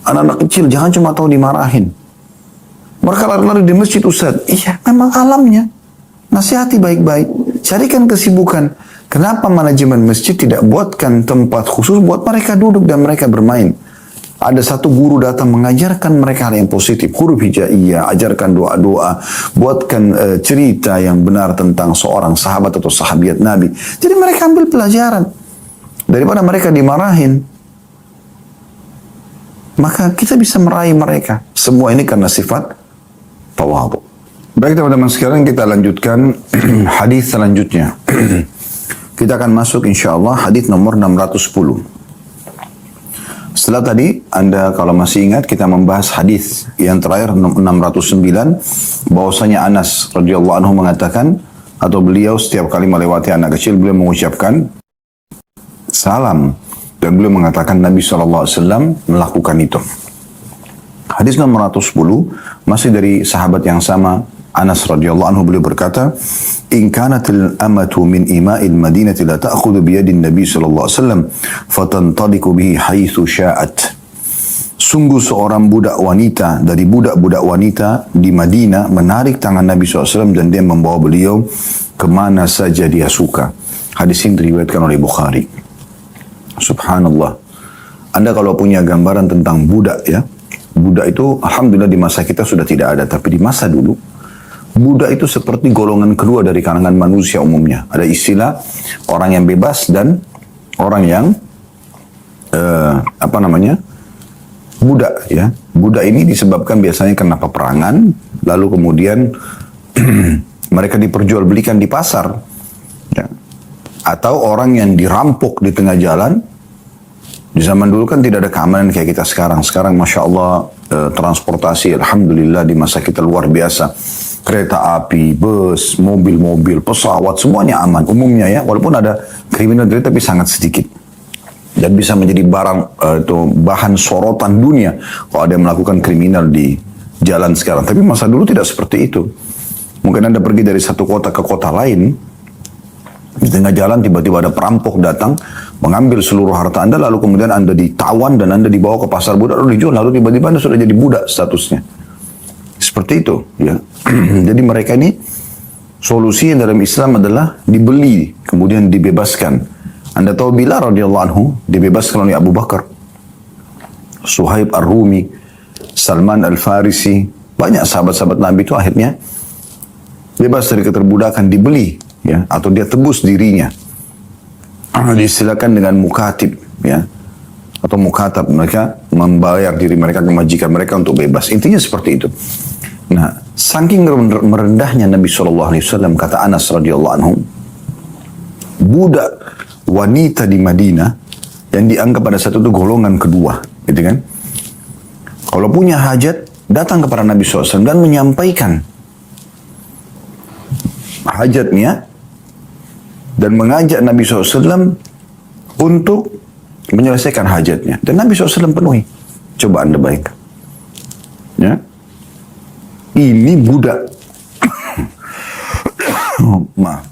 Anak-anak kecil jangan cuma tahu dimarahin. Mereka lari-lari di masjid, Ustaz. Iya, memang alamnya. Nasihati baik-baik. Carikan kesibukan. Kenapa manajemen masjid tidak buatkan tempat khusus buat mereka duduk dan mereka bermain? Ada satu guru datang mengajarkan mereka hal yang positif. Huruf hijaiyah, ajarkan doa-doa, buatkan cerita yang benar tentang seorang sahabat atau sahabiat Nabi. Jadi mereka ambil pelajaran. Daripada mereka dimarahin, maka kita bisa meraih mereka. Semua ini karena sifat tawadhu. Baik teman-teman sekalian, kita lanjutkan hadis selanjutnya. Kita akan masuk insyaAllah hadis nomor 610. Setelah tadi, Anda kalau masih ingat, kita membahas hadis yang terakhir 609, bahwasanya Anas radhiyallahu anhu mengatakan, atau beliau setiap kali melewati anak kecil, beliau mengucapkan salam. Dan beliau mengatakan Nabi SAW melakukan itu. Hadis nomor 110, masih dari sahabat yang sama, Anas radhiyallahu anhu, beliau berkata, "In kanatil amatu min ima'il madinati la ta'khudhu bi yadin Nabi sallallahu alaihi wasallam fatantaliqu bihi haitsu sya'at." Sungguh seorang budak wanita dari budak-budak wanita di Madinah menarik tangan Nabi SAW dan dia membawa beliau kemana saja dia suka. Hadis ini diriwayatkan oleh Bukhari. Subhanallah. Anda kalau punya gambaran tentang budak ya, budak itu alhamdulillah di masa kita sudah tidak ada, tapi di masa dulu, budak itu seperti golongan kedua dari kalangan manusia umumnya. Ada istilah orang yang bebas dan orang yang budak ya. Budak ini disebabkan biasanya karena peperangan, lalu kemudian mereka diperjualbelikan di pasar, ya. Atau orang yang dirampok di tengah jalan. Di zaman dulu kan tidak ada keamanan kayak kita sekarang. Sekarang Masya Allah transportasi alhamdulillah di masa kita luar biasa. Kereta api, bus, mobil-mobil, pesawat, semuanya aman. Umumnya ya, walaupun ada kriminal tapi sangat sedikit. Dan bisa menjadi bahan sorotan dunia kalau ada yang melakukan kriminal di jalan sekarang. Tapi masa dulu tidak seperti itu. Mungkin Anda pergi dari satu kota ke kota lain, di tengah jalan tiba-tiba ada perampok datang, mengambil seluruh harta Anda, lalu kemudian Anda ditawan dan Anda dibawa ke pasar budak, lalu dijual, lalu tiba-tiba Anda sudah jadi budak statusnya. Seperti itu, ya. Jadi mereka ini, solusi dalam Islam adalah dibeli, kemudian dibebaskan. Anda tahu Bilal radhiyallahu anhu dibebaskan oleh Abu Bakar, Suhaib Ar-Rumi, Salman Al-Farisi, banyak sahabat-sahabat Nabi itu akhirnya bebas dari keterbudakan, dibeli, ya, atau dia tebus dirinya. Disilakan dengan mukatib, ya, atau mukatab, mereka membayar diri mereka ke majikan mereka untuk bebas. Intinya seperti itu. Nah, saking merendahnya Nabi SAW, kata Anas radhiyallahu anhu, budak wanita di Madinah yang dianggap pada saat itu golongan kedua, gitu kan? Kalau punya hajat, datang kepada Nabi SAW dan menyampaikan hajatnya dan mengajak Nabi SAW untuk menyelesaikan hajatnya. Dan Nabi SAW penuhi. Coba Anda bayangkan. Ya. Ini budak.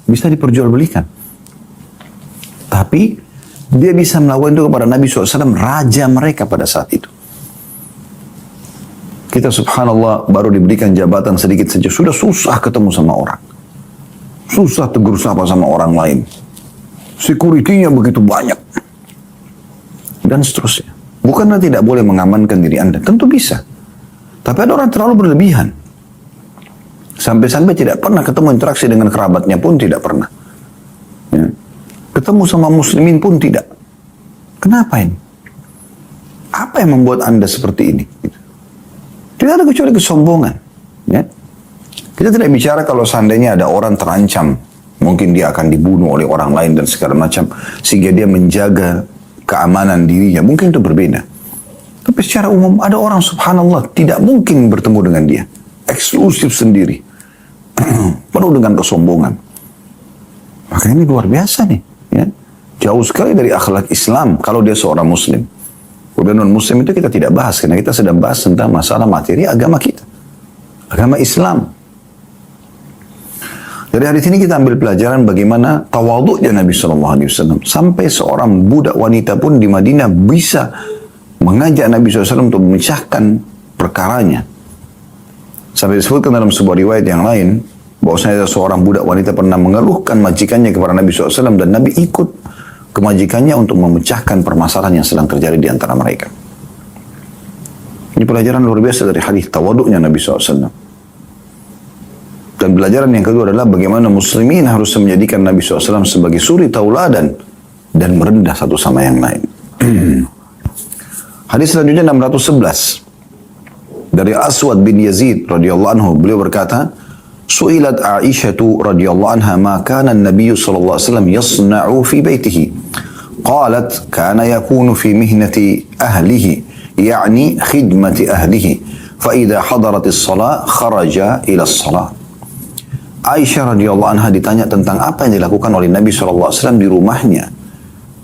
Bisa diperjualbelikan. Tapi dia bisa melakukan itu kepada Nabi SAW, raja mereka pada saat itu. Kita subhanallah baru diberikan jabatan sedikit saja, sudah susah ketemu sama orang. Susah tegur sapa sama orang lain. Security-nya begitu banyak. Dan seterusnya. Bukanlah tidak boleh mengamankan diri Anda. Tentu bisa. Tapi ada orang terlalu berlebihan. Sampai-sampai tidak pernah ketemu interaksi dengan kerabatnya pun tidak pernah. Ya. Ketemu sama muslimin pun tidak. Kenapa ini? Apa yang membuat Anda seperti ini? Tidak ada kecuali kesombongan. Ya. Kita tidak bicara kalau seandainya ada orang terancam, mungkin dia akan dibunuh oleh orang lain dan segala macam, sehingga dia menjaga keamanan dirinya, mungkin itu berbeda. Tapi secara umum ada orang subhanallah tidak mungkin bertemu dengan dia, eksklusif sendiri, penuh dengan kesombongan. Maka ini luar biasa nih, ya. Jauh sekali dari akhlak Islam kalau dia seorang muslim. Kemudian non-muslim itu kita tidak bahas, karena kita sedang bahas tentang masalah materi agama kita, agama Islam. Dari hadis ini kita ambil pelajaran bagaimana tawadhu'nya Nabi SAW. Sampai seorang budak wanita pun di Madinah bisa mengajak Nabi SAW untuk memecahkan perkaranya. Sampai disebutkan dalam sebuah riwayat yang lain, bahwasanya seorang budak wanita pernah mengeluhkan majikannya kepada Nabi SAW dan Nabi ikut ke majikannya untuk memecahkan permasalahan yang sedang terjadi di antara mereka. Ini pelajaran luar biasa dari hadis tawadhu'nya Nabi SAW. Dan pelajaran yang kedua adalah bagaimana muslimin harus menjadikan Nabi SAW sebagai suri tauladan dan merendah satu sama yang lain. Hadis selanjutnya 611 dari Aswad bin Yazid radhiyallahu anhu, beliau berkata, "Su'ilat Aisyatu radhiyallahu anha ma kana an-nabiy sallallahu alaihi wasallam yasna'u fi baitihi." Qalat, "Kana yakunu fi mihnati ahlihi, yani khidmati ahlihi, fa idza hadarat as-salah kharaja ila as-salah." Aisyah radhiyallahu anha ditanya tentang apa yang dilakukan oleh Nabi SAW di rumahnya.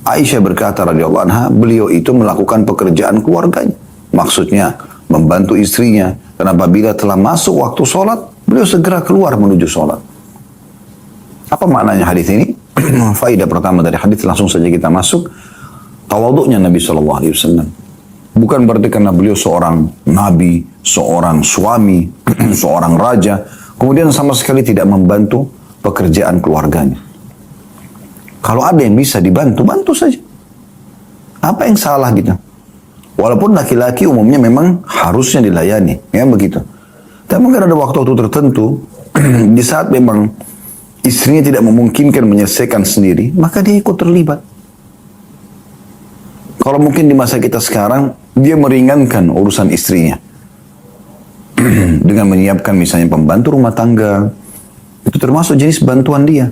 Aisyah berkata radhiyallahu anha, beliau itu melakukan pekerjaan keluarganya. Maksudnya membantu istrinya. Dan apabila telah masuk waktu sholat, beliau segera keluar menuju sholat. Apa maknanya hadis ini? Faedah pertama dari hadis, langsung saja kita masuk. Tawadhu'nya Nabi SAW. Bukan berarti karena beliau seorang nabi, seorang suami, seorang raja, kemudian sama sekali tidak membantu pekerjaan keluarganya. Kalau ada yang bisa dibantu, bantu saja. Apa yang salah gitu? Walaupun laki-laki umumnya memang harusnya dilayani, ya begitu. Tapi mungkin ada waktu-waktu tertentu, di saat memang istrinya tidak memungkinkan menyelesaikan sendiri, maka dia ikut terlibat. Kalau mungkin di masa kita sekarang, dia meringankan urusan istrinya. Dengan menyiapkan misalnya pembantu rumah tangga, itu termasuk jenis bantuan dia.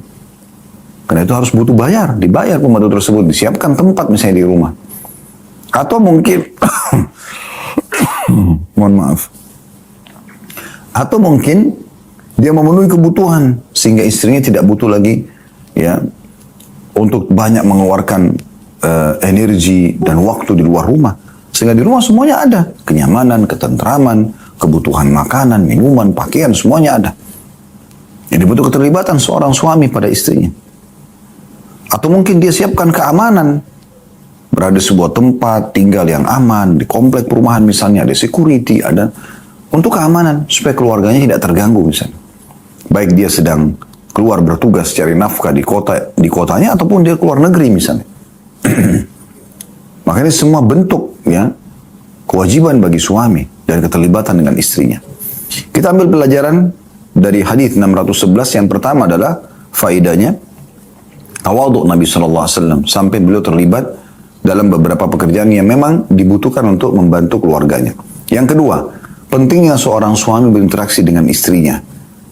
Karena itu harus butuh bayar, dibayar pembantu tersebut, disiapkan tempat misalnya di rumah. Atau mungkin, mohon maaf, atau mungkin dia memenuhi kebutuhan sehingga istrinya tidak butuh lagi ya untuk banyak mengeluarkan energi dan waktu di luar rumah. Sehingga di rumah semuanya ada, kenyamanan, ketentraman, kebutuhan makanan, minuman, pakaian, semuanya ada. Jadi butuh keterlibatan seorang suami pada istrinya. Atau mungkin dia siapkan keamanan, berada di sebuah tempat tinggal yang aman, di komplek perumahan misalnya, ada security, ada untuk keamanan, supaya keluarganya tidak terganggu misalnya. Baik dia sedang keluar bertugas cari nafkah di kotanya, ataupun dia keluar negeri misalnya. Makanya semua bentuk ya kewajiban bagi suami dan keterlibatan dengan istrinya. Kita ambil pelajaran dari hadis 611 yang pertama adalah faedahnya tawadhu Nabi SAW sampai beliau terlibat dalam beberapa pekerjaan yang memang dibutuhkan untuk membantu keluarganya. Yang kedua, pentingnya seorang suami berinteraksi dengan istrinya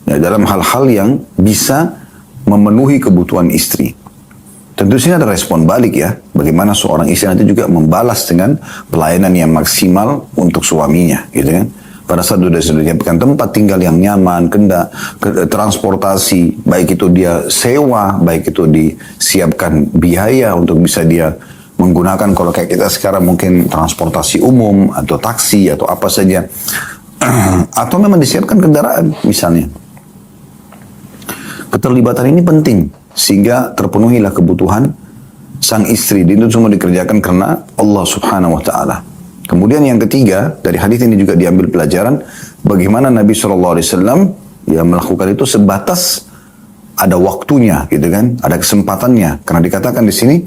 ya, dalam hal-hal yang bisa memenuhi kebutuhan istri. Tentu sini ada respon balik ya, bagaimana seorang istri nanti juga membalas dengan pelayanan yang maksimal untuk suaminya, gitu kan? Pada saat sudah disiapkan tempat tinggal yang nyaman, transportasi, baik itu dia sewa, baik itu disiapkan biaya untuk bisa dia menggunakan, kalau kayak kita sekarang mungkin transportasi umum atau taksi atau apa saja, atau memang disiapkan kendaraan misalnya. Keterlibatan ini penting sehingga terpenuhilah kebutuhan sang istri. Itu semua dikerjakan karena Allah Subhanahu wa taala. Kemudian yang ketiga, dari hadis ini juga diambil pelajaran bagaimana Nabi SAW ya melakukan itu sebatas ada waktunya, gitu kan, ada kesempatannya. Karena dikatakan di sini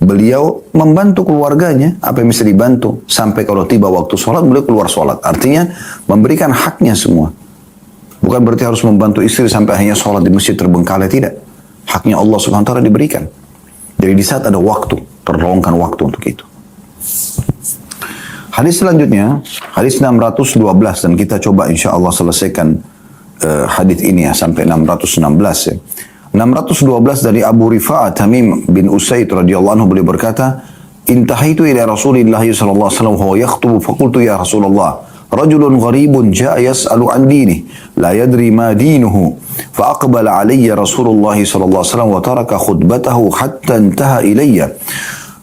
beliau membantu keluarganya apa yang bisa dibantu sampai kalau tiba waktu sholat beliau keluar sholat. Artinya memberikan haknya semua. Bukan berarti harus membantu istri sampai hanya sholat di masjid terbengkalai, tidak. Haknya Allah Subhanahu wa taala diberikan. Jadi di saat ada waktu, terlongkan waktu untuk itu. Hadis selanjutnya, hadis 612 dan kita coba insya Allah selesaikan hadis ini ya sampai 616 ya. 612 dari Abu Rifa'ah Tamim bin Usaid radhiyallahu anhu beliau berkata, "Intahaitu ila Rasulillah sallallahu alaihi wasallam huwa yakhutubu faqultu ya Rasulullah, rajulun gharibun jaa yas'alu an dinihi la yadri ma dinuhu fa aqbala alayya Rasulullah sallallahu alaihi wasallam wa taraka khutbatahu hatta intaha ilayya."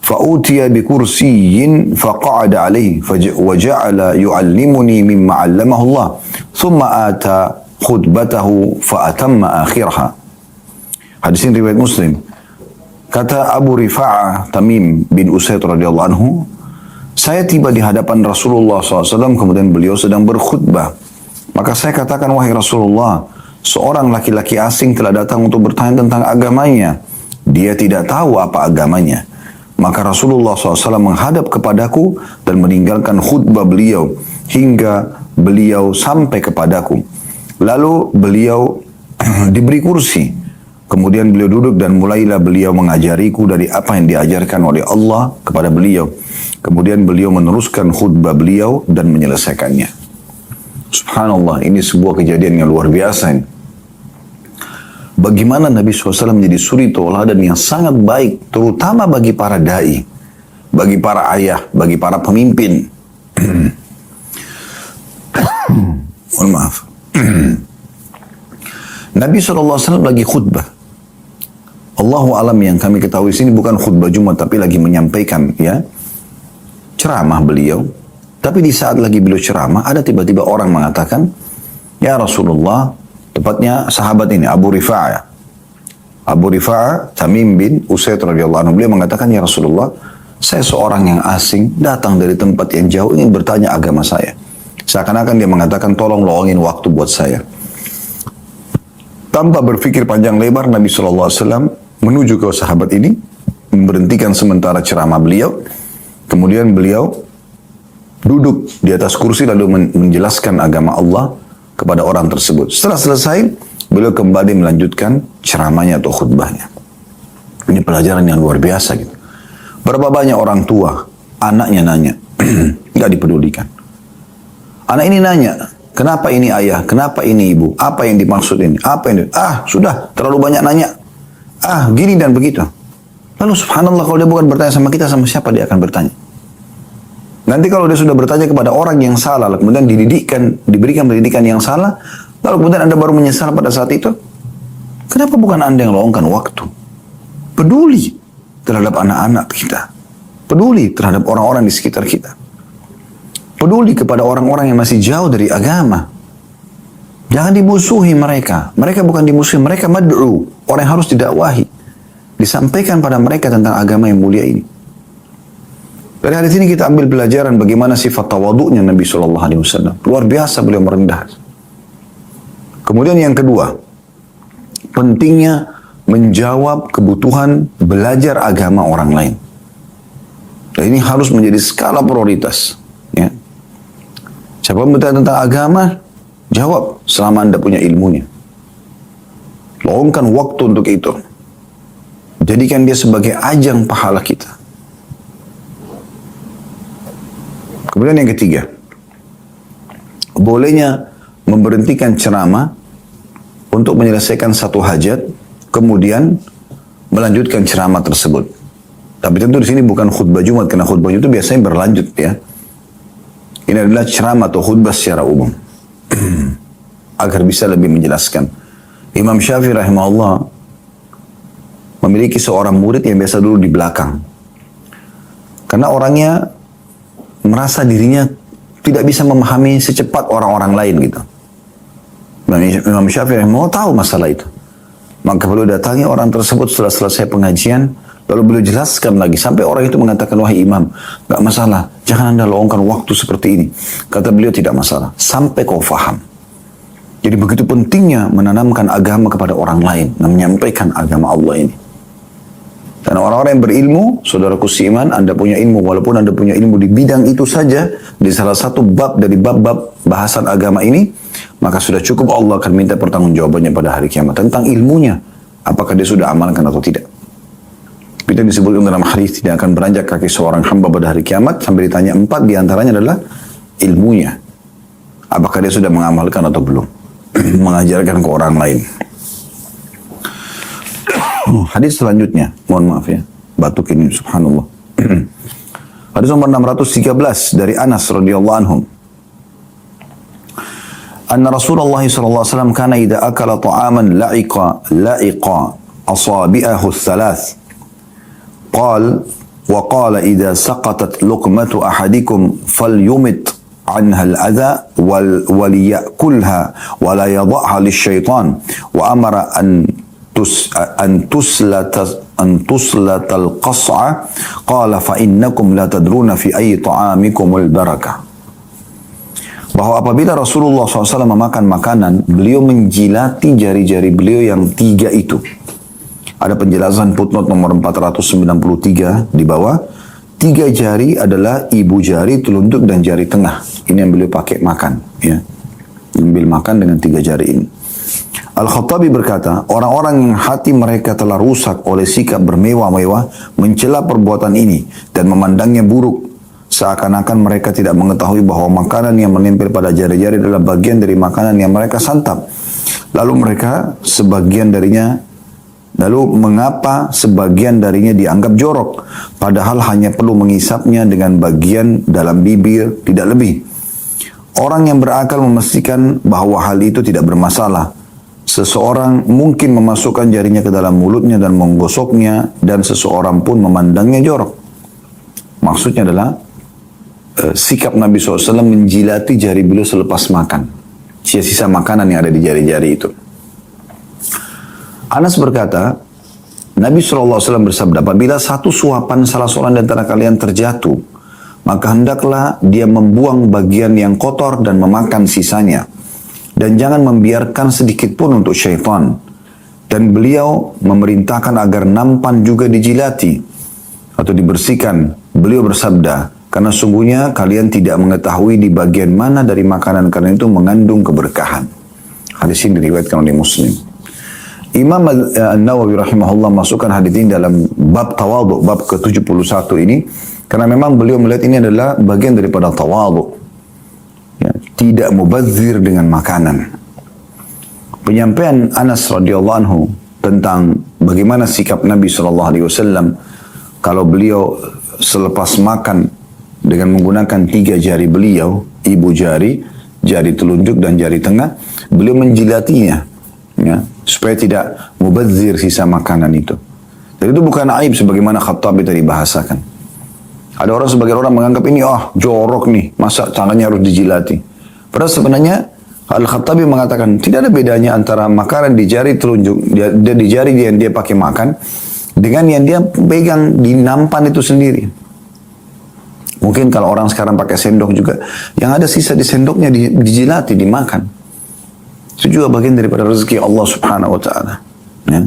فأوتي بكرسي فقعد عليه وجعل يعلمني مما علمه الله ثم آتى خطبته فأتم آخرها. Hadis ini riwayat Muslim. Kata Abu Rifa'ah Tamim bin Usaid radhiyallahu anhu, saya tiba di hadapan Rasulullah SAW kemudian beliau sedang berkhutbah. Maka saya katakan, wahai Rasulullah, seorang laki-laki asing telah datang untuk bertanya tentang agamanya. Dia tidak tahu apa agamanya. Maka Rasulullah SAW menghadap kepadaku dan meninggalkan khutbah beliau hingga beliau sampai kepadaku. Lalu beliau diberi kursi. Kemudian beliau duduk dan mulailah beliau mengajariku dari apa yang diajarkan oleh Allah kepada beliau. Kemudian beliau meneruskan khutbah beliau dan menyelesaikannya. Subhanallah, ini sebuah kejadian yang luar biasa ini. Bagaimana Nabi SAW menjadi suri tauladan yang sangat baik, terutama bagi para da'i, bagi para ayah, bagi para pemimpin. Mohon maaf. Nabi SAW lagi khutbah. Allahu alam, yang kami ketahui sini bukan khutbah Jumat, tapi lagi menyampaikan ya ceramah beliau. Tapi di saat lagi beliau ceramah, ada tiba-tiba orang mengatakan, ya Rasulullah, tepatnya sahabat ini, Abu Rifa'ah. Abu Rifa'ah Tamim bin Usaid radhiyallahu anhu, beliau mengatakan, ya Rasulullah, saya seorang yang asing, datang dari tempat yang jauh, ingin bertanya agama saya. Seakan-akan dia mengatakan, tolong luangin waktu buat saya. Tanpa berpikir panjang lebar, Nabi SAW menuju ke sahabat ini, memberhentikan sementara ceramah beliau, kemudian beliau duduk di atas kursi lalu menjelaskan agama Allah kepada orang tersebut. Setelah selesai, beliau kembali melanjutkan ceramahnya atau khutbahnya. Ini pelajaran yang luar biasa gitu. Berapa banyak orang tua, anaknya nanya, nggak dipedulikan. Anak ini nanya, kenapa ini ayah, kenapa ini ibu, apa yang dimaksud ini, apa ini, sudah terlalu banyak nanya, gini dan begitu. Lalu subhanallah kalau dia bukan bertanya sama kita, sama siapa dia akan bertanya? Nanti kalau dia sudah bertanya kepada orang yang salah, kemudian diberikan pendidikan yang salah, lalu kemudian Anda baru menyesal pada saat itu, kenapa bukan Anda yang luangkan waktu? Peduli terhadap anak-anak kita. Peduli terhadap orang-orang di sekitar kita. Peduli kepada orang-orang yang masih jauh dari agama. Jangan dimusuhi mereka. Mereka bukan dimusuhi, mereka mad'u. Orang yang harus didakwahi. Disampaikan pada mereka tentang agama yang mulia ini. Dari hadis ini kita ambil pelajaran bagaimana sifat tawaduknya Nabi SAW. Luar biasa beliau merendah. Kemudian yang kedua, pentingnya menjawab kebutuhan belajar agama orang lain. Dan ini harus menjadi skala prioritas. Ya. Siapa yang bertanya tentang agama, jawab selama Anda punya ilmunya. Luangkan waktu untuk itu. Jadikan dia sebagai ajang pahala kita. Kemudian yang ketiga, bolehnya memberhentikan ceramah untuk menyelesaikan satu hajat, kemudian melanjutkan ceramah tersebut. Tapi tentu di sini bukan khutbah Jumat, karena khutbah Jumat itu biasanya berlanjut ya. Ini adalah ceramah atau khutbah secara umum. Agar bisa lebih menjelaskan. Imam Syafi'i rahimahullah memiliki seorang murid yang biasa dulu di belakang. Karena orangnya merasa dirinya tidak bisa memahami secepat orang-orang lain gitu. Imam Syafi'i mau tahu masalah itu. Maka beliau datangi orang tersebut setelah selesai pengajian, lalu beliau jelaskan lagi sampai orang itu mengatakan, wahai imam, gak masalah, jangan Anda luangkan waktu seperti ini. Kata beliau, tidak masalah, sampai kau faham. Jadi begitu pentingnya menanamkan agama kepada orang lain dan menyampaikan agama Allah ini. Dan orang-orang yang berilmu, saudaraku seiman, Anda punya ilmu, walaupun Anda punya ilmu di bidang itu saja, di salah satu bab dari bab-bab bahasan agama ini, maka sudah cukup Allah akan minta pertanggungjawabannya pada hari kiamat tentang ilmunya, apakah dia sudah amalkan atau tidak. Kita disebutkan dalam hadis tidak akan beranjak kaki seorang hamba pada hari kiamat sampai ditanya 4 diantaranya adalah ilmunya, apakah dia sudah mengamalkan atau belum, mengajarkan ke orang lain. Hadis selanjutnya, mohon maaf ya, batuk ini subhanallah. Hadis nomor 613 dari Anas radhiyallahu anhu. Anna Rasulullah sallallahu alaihi wasallam kana idza akala ta'aman la'iqa asabi'ahu thalath. Qala wa qala idza saqatat luqmatu ahadikum falyumit عنها الأذى وليأكلها ولا يضعها للشيطان وأمر أن تسلت القصعة قال فإنكم لا تدرون في أي طعامكم البركة. Bahwa apabila Rasulullah SAW memakan makanan, beliau menjilati jari-jari beliau yang 3 itu. Ada penjelasan footnote nomor 493 di bawah. 3 jari adalah ibu jari, telunjuk, dan jari tengah. Ini yang beliau pakai makan. Ya. Ambil makan dengan 3 jari ini. Al-Khattabi berkata, orang-orang yang hati mereka telah rusak oleh sikap bermewah-mewah mencela perbuatan ini dan memandangnya buruk. Seakan-akan mereka tidak mengetahui bahwa makanan yang menempel pada jari-jari adalah bagian dari makanan yang mereka santap. Mengapa sebagian darinya dianggap jorok, padahal hanya perlu mengisapnya dengan bagian dalam bibir, tidak lebih. Orang yang berakal memastikan bahwa hal itu tidak bermasalah. Seseorang mungkin memasukkan jarinya ke dalam mulutnya dan menggosoknya, dan seseorang pun memandangnya jorok. Maksudnya adalah sikap Nabi SAW menjilati jari beliau selepas makan. Sisa-sisa makanan yang ada di jari-jari itu. Anas berkata, Nabi SAW bersabda, apabila satu suapan salah seorang di antara kalian terjatuh, maka hendaklah dia membuang bagian yang kotor dan memakan sisanya. Dan jangan membiarkan sedikit pun untuk syaitan. Dan beliau memerintahkan agar nampan juga dijilati atau dibersihkan. Beliau bersabda, Karena sungguhnya kalian tidak mengetahui di bagian mana dari makanan kalian itu mengandung keberkahan. Hadis ini diriwayatkan oleh Muslim. Imam An-Nawawi rahimahullah masukkan hadis ini dalam bab tawadhu, bab ke-71 ini. Karena memang beliau melihat ini adalah bagian daripada tawadhu. Ya, tidak mubazir dengan makanan. Penyampaian Anas radhiyallahu anhu tentang bagaimana sikap Nabi SAW kalau beliau selepas makan dengan menggunakan 3 jari beliau, ibu jari, jari telunjuk dan jari tengah, beliau menjilatinya, ya, supaya tidak mubazir sisa makanan itu. Dan itu bukan aib sebagaimana Khattabi tadi bahasakan. Ada orang sebagian orang menganggap ini jorok nih, masa tangannya harus dijilati. Padahal sebenarnya Al-Khattabi mengatakan tidak ada bedanya antara makanan di jari telunjuk, di jari yang dia pakai makan dengan yang dia pegang di nampan itu sendiri. Mungkin kalau orang sekarang pakai sendok juga, yang ada sisa di sendoknya dijilati, dimakan. Itu juga bagian daripada rezeki Allah Subhanahu Wa Taala. Ya.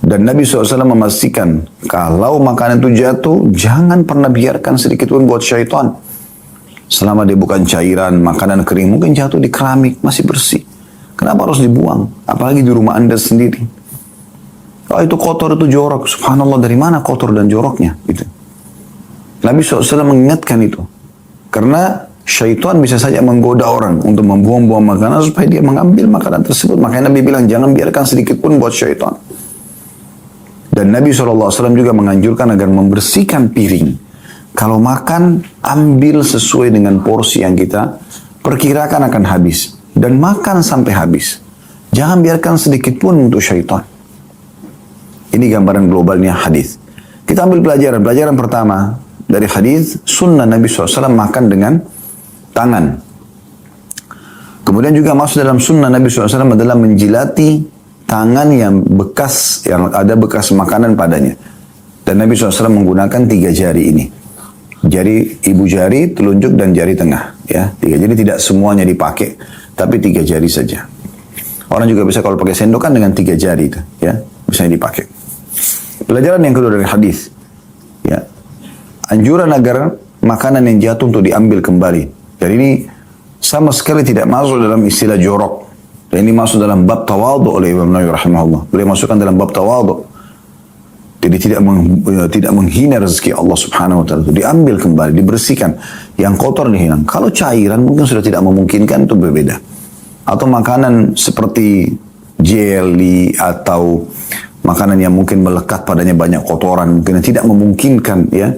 Dan Nabi SAW memastikan kalau makanan itu jatuh, jangan pernah biarkan sedikit pun buat syaitan. Selama dia bukan cairan, makanan kering, mungkin jatuh di keramik, masih bersih. Kenapa harus dibuang? Apalagi di rumah Anda sendiri. Oh itu kotor, itu jorok. Subhanallah, dari mana kotor dan joroknya? Gitu. Nabi SAW mengingatkan itu. Karena syaitan bisa saja menggoda orang untuk membuang-buang makanan supaya dia mengambil makanan tersebut. Makanya Nabi bilang, jangan biarkan sedikit pun buat syaitan. Dan Nabi SAW juga menganjurkan agar membersihkan piring. Kalau makan, ambil sesuai dengan porsi yang kita perkirakan akan habis. Dan makan sampai habis. Jangan biarkan sedikit pun untuk syaitan. Ini gambaran globalnya hadis. Kita ambil pelajaran. Pelajaran pertama dari hadis, sunnah Nabi SAW makan dengan tangan. Kemudian juga masuk dalam sunnah Nabi SAW adalah menjilati tangan yang bekas, yang ada bekas makanan padanya. Dan Nabi SAW menggunakan 3 jari ini. Jari ibu jari, telunjuk dan jari tengah. Ya, 3 jari, tidak semuanya dipakai, tapi 3 jari saja. Orang juga bisa kalau pakai sendok kan dengan 3 jari itu, ya, bisa dipakai. Pelajaran yang kedua dari hadis, ya, anjuran agar makanan yang jatuh untuk diambil kembali. Jadi ini sama sekali tidak masuk dalam istilah jorok. Dan ini masuk dalam bab tawadhu oleh Imam Nawawi rahimahullah. Beliau masukkan dalam bab tawadhu. Jadi tidak menghina rezeki Allah Subhanahu wa taala. Diambil kembali, dibersihkan. Yang kotor dihilang. Kalau cairan mungkin sudah tidak memungkinkan, itu berbeda. Atau makanan seperti jelly atau makanan yang mungkin melekat padanya banyak kotoran, mungkin tidak memungkinkan, ya.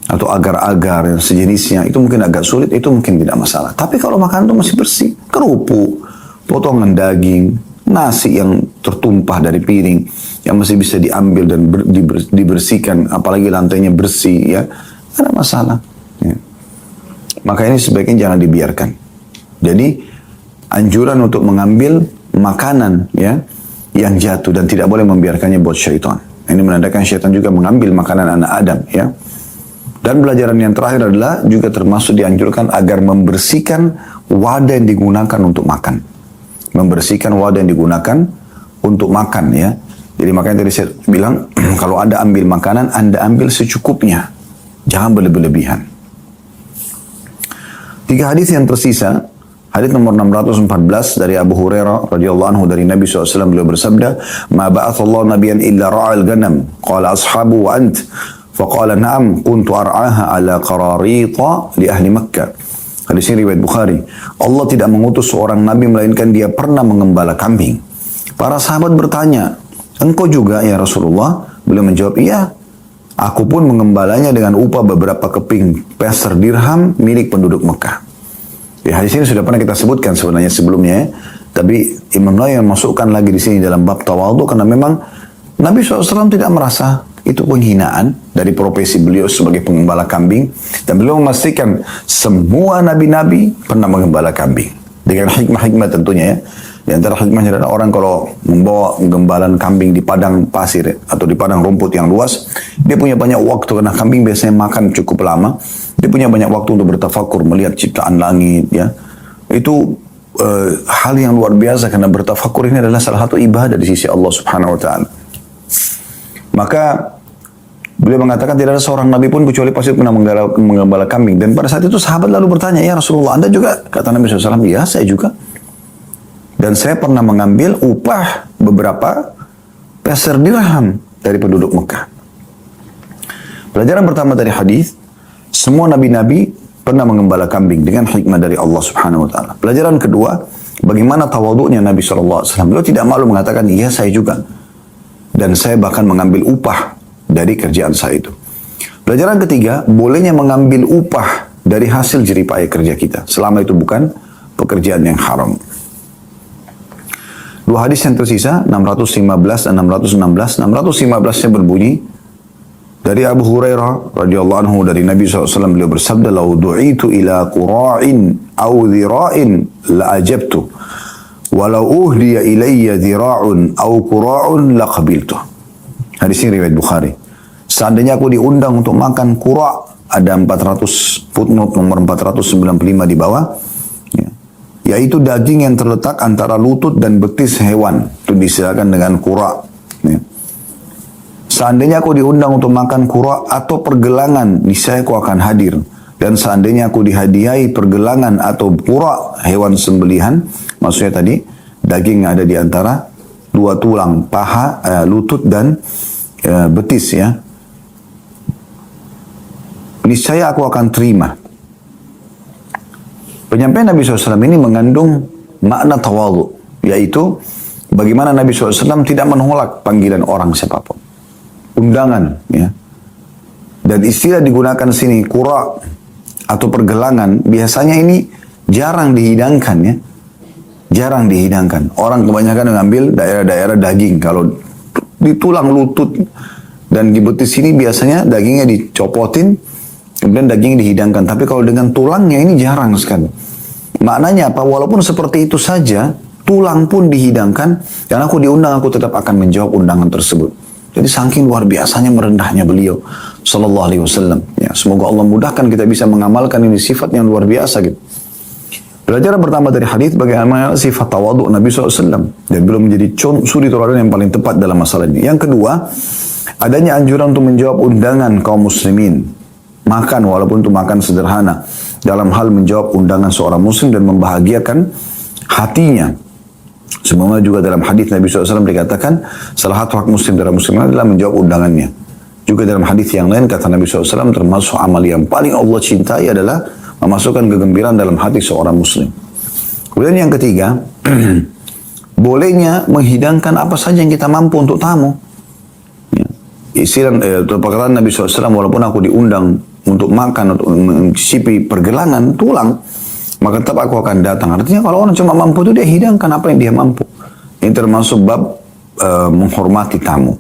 Atau agar-agar sejenisnya, itu mungkin agak sulit, itu mungkin tidak masalah. Tapi kalau makanan itu masih bersih, kerupuk, potongan daging, nasi yang tertumpah dari piring, yang masih bisa diambil dan dibersihkan, apalagi lantainya bersih, ya, tidak ada masalah. Ya. Maka ini sebaiknya jangan dibiarkan. Jadi anjuran untuk mengambil makanan, ya, yang jatuh dan tidak boleh membiarkannya buat syaitan. Ini menandakan syaitan juga mengambil makanan anak Adam, ya. Dan pelajaran yang terakhir adalah juga termasuk dianjurkan agar membersihkan wadah yang digunakan untuk makan. Membersihkan wadah yang digunakan untuk makan, ya. Jadi makanya tadi saya bilang, kalau Anda ambil makanan, Anda ambil secukupnya. Jangan berlebihan. 3 hadis yang tersisa. Hadis nomor 614 dari Abu Hurairah radhiyallahu anhu dari Nabi SAW, beliau bersabda, "Ma ba'athallahu nabiyyan illa ra'al ganam." Qala ashabu wa ant. Faqala na'am kuntu ar'aha ala qararita li ahli Makkah. Hadis ini riwayat Bukhari. Allah tidak mengutus seorang nabi melainkan dia pernah mengembala kambing. Para sahabat bertanya, "Engkau juga ya Rasulullah?" Beliau menjawab, "Iya. Aku pun mengembalanya dengan upah beberapa keping peser dirham milik penduduk Mekah." Di hadis ini sudah pernah kita sebutkan sebenarnya sebelumnya, ya. Tapi Imam Nawawi memasukkan lagi di sini dalam bab tawadhu karena memang Nabi SAW tidak merasa itu penghinaan dari profesi beliau sebagai penggembala kambing, dan beliau memastikan semua nabi-nabi pernah menggembala kambing dengan hikmah-hikmah tentunya, ya. Di antara hikmahnya adalah orang kalau membawa gembalan kambing di padang pasir atau di padang rumput yang luas, dia punya banyak waktu karena kambing biasanya makan cukup lama. Dia punya banyak waktu untuk bertafakur, melihat ciptaan langit, ya. Itu hal yang luar biasa karena bertafakur ini adalah salah satu ibadah di sisi Allah Subhanahu wa taala. Maka Beliau mengatakan tidak ada seorang Nabi pun kecuali pasti pernah menggembala kambing. Dan pada saat itu sahabat lalu bertanya, ya Rasulullah, Anda juga? Kata Nabi SAW, ya saya juga. Dan saya pernah mengambil upah beberapa peser dirham dari penduduk Mekah. Pelajaran pertama dari hadis, semua nabi-nabi pernah menggembala kambing dengan hikmah dari Allah Subhanahu wa taala. Pelajaran kedua, bagaimana tawadhu'nya Nabi sallallahu alaihi wasallam. Beliau tidak malu mengatakan, "Iya, saya juga." Dan saya bahkan mengambil upah dari kerjaan saya itu. Pelajaran ketiga, bolehnya mengambil upah dari hasil jerih payah kerja kita, selama itu bukan pekerjaan yang haram. Dua hadis yang tersisa, 615 dan 616. 615-nya berbunyi, dari Abu Hurairah radhiyallahu anhu dari Nabi SAW, beliau bersabda, "Lau du'itu ila qura'in au dhira'in la ajabtu, walau uhdiya ilayya dhira'un au qura'un la qabiltu." Hadis ini riwayat Bukhari. Seandainya aku diundang untuk makan qura', ada 400 footnote nomor 495 di bawah, yaitu daging yang terletak antara lutut dan betis hewan, itu disilakan dengan qura'. Seandainya aku diundang untuk makan qura' atau pergelangan, niscaya aku akan hadir. Dan seandainya aku dihadiahi pergelangan atau qura', hewan sembelihan, maksudnya tadi daging yang ada di antara dua tulang, paha, lutut dan betis ya, niscaya aku akan terima. Penyampaian Nabi SAW ini mengandung makna tawadhu, yaitu bagaimana Nabi SAW tidak menolak panggilan orang siapapun, undangan ya. Dan istilah digunakan sini qura' atau pergelangan, biasanya ini jarang dihidangkan ya, jarang dihidangkan. Orang kebanyakan mengambil daerah-daerah daging. Kalau di tulang lutut dan di betis ini biasanya dagingnya dicopotin, kemudian daging dihidangkan. Tapi kalau dengan tulangnya ini jarang sekali. Maknanya apa? Walaupun seperti itu saja, tulang pun dihidangkan, dan aku diundang, aku tetap akan menjawab undangan tersebut. Jadi saking luar biasanya merendahnya beliau sallallahu alaihi wasallam. Ya, semoga Allah mudahkan kita bisa mengamalkan ini, sifat yang luar biasa gitu. Pelajaran pertama dari hadis, bagaimana sifat tawadhu Nabi SAW, dan belum menjadi suri tauladan yang paling tepat dalam masalah ini. Yang kedua, adanya anjuran untuk menjawab undangan kaum muslimin, makan walaupun itu makan sederhana, dalam hal menjawab undangan seorang muslim dan membahagiakan hatinya. Semoga juga dalam hadis Nabi SAW dikatakan, salah satu hak muslim dari muslim adalah menjawab undangannya. Juga dalam hadis yang lain kata Nabi SAW, termasuk amal yang paling Allah cintai adalah memasukkan kegembiraan dalam hati seorang muslim. Kemudian yang ketiga, bolehnya menghidangkan apa saja yang kita mampu untuk tamu. Ya. Istilah perkataan Nabi SAW, walaupun aku diundang untuk makan, untuk mencicipi pergelangan tulang, maka tetap aku akan datang. Artinya kalau orang cuma mampu itu, dia hidangkan apa yang dia mampu. Ini termasuk bab menghormati tamu.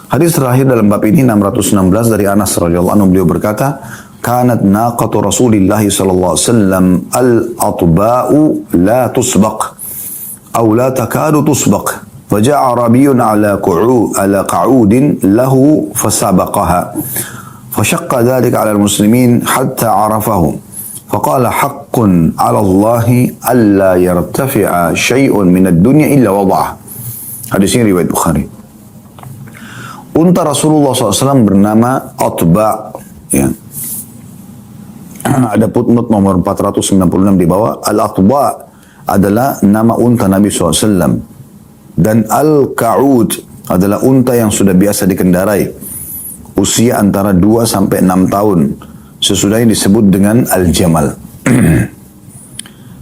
Hadis terakhir dalam bab ini 616 dari Anas radhiyallahu anhu, beliau berkata, "Kanat naqatu Rasulillah sallallahu alaihi wasallam al-atba'u la tusbaq aw la takadu tusbaq. Faja'a Arabiyyun ala qa'udin lahu fasabaqaha. Fashaqqa dhalika 'ala al-muslimin hatta 'arafahu. فقال حق على الله ألا يرتفع شيء من الدنيا إلا وضعه." Hadis ini riwayat Bukhari. Unta Rasulullah SAW bernama Atba. Ya. Ada footnote nomor 496 di bawah. Al-Atba adalah nama unta Nabi SAW. Dan Al-Ka'ud adalah unta yang sudah biasa dikendarai. Usia antara 2 sampai 6 tahun. Sesudahnya disebut dengan Al-Jamal.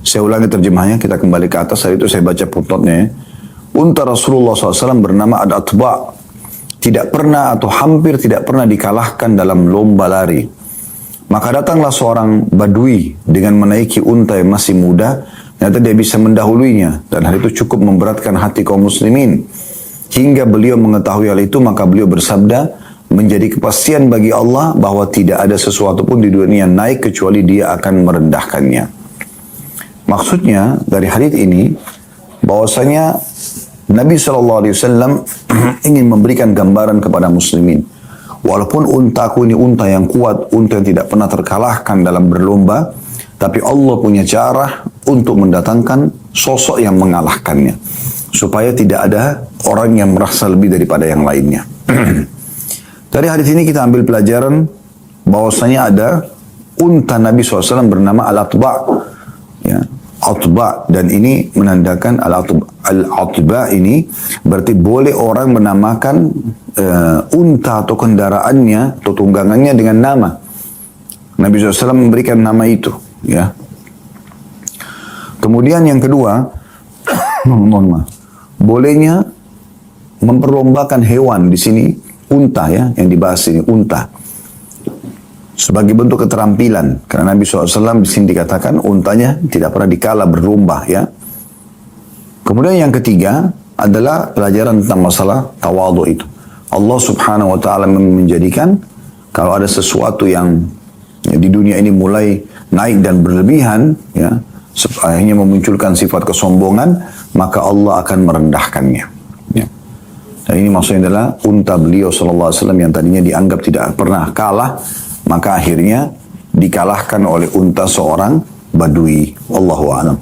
Saya ulangi terjemahnya, kita kembali ke atas. Hari itu saya baca footnote-nya ya. Unta Rasulullah SAW bernama Al-Atba. Tidak pernah atau hampir tidak pernah dikalahkan dalam lomba lari. Maka datanglah seorang badui dengan menaiki unta yang masih muda. Ternyata dia bisa mendahuluinya. Dan hal itu cukup memberatkan hati kaum muslimin. Hingga beliau mengetahui hal itu, maka beliau bersabda, menjadi kepastian bagi Allah bahwa tidak ada sesuatu pun di dunia naik kecuali dia akan merendahkannya. Maksudnya dari hadis ini bahwasanya Nabi SAW ingin memberikan gambaran kepada muslimin. Walaupun untaku ini unta yang kuat, unta yang tidak pernah terkalahkan dalam berlomba, tapi Allah punya cara untuk mendatangkan sosok yang mengalahkannya. Supaya tidak ada orang yang merasa lebih daripada yang lainnya. Dari hadis ini kita ambil pelajaran bahwasanya ada unta Nabi SAW bernama Al-Atba. Ya, Atba, dan ini menandakan Al-Atba ini berarti boleh orang menamakan unta atau kendaraannya atau tunggangannya dengan nama. Nabi SAW memberikan nama itu. Ya. Kemudian yang kedua, bolehnya memperlombakan hewan di sini, unta ya, yang dibahas ini unta. Sebagai bentuk keterampilan. Karena Nabi SAW di sini dikatakan untanya tidak pernah dikala berlomba ya. Kemudian yang ketiga adalah pelajaran tentang masalah tawadhu itu. Allah Subhanahu wa taala menjadikan kalau ada sesuatu yang di dunia ini mulai naik dan berlebihan ya, akhirnya memunculkan sifat kesombongan, maka Allah akan merendahkannya. Ya. Dan ini maksudnya adalah unta beliau sallallahu alaihi wasallam yang tadinya dianggap tidak pernah kalah, maka akhirnya dikalahkan oleh unta seorang badui. Wallahu a'lam.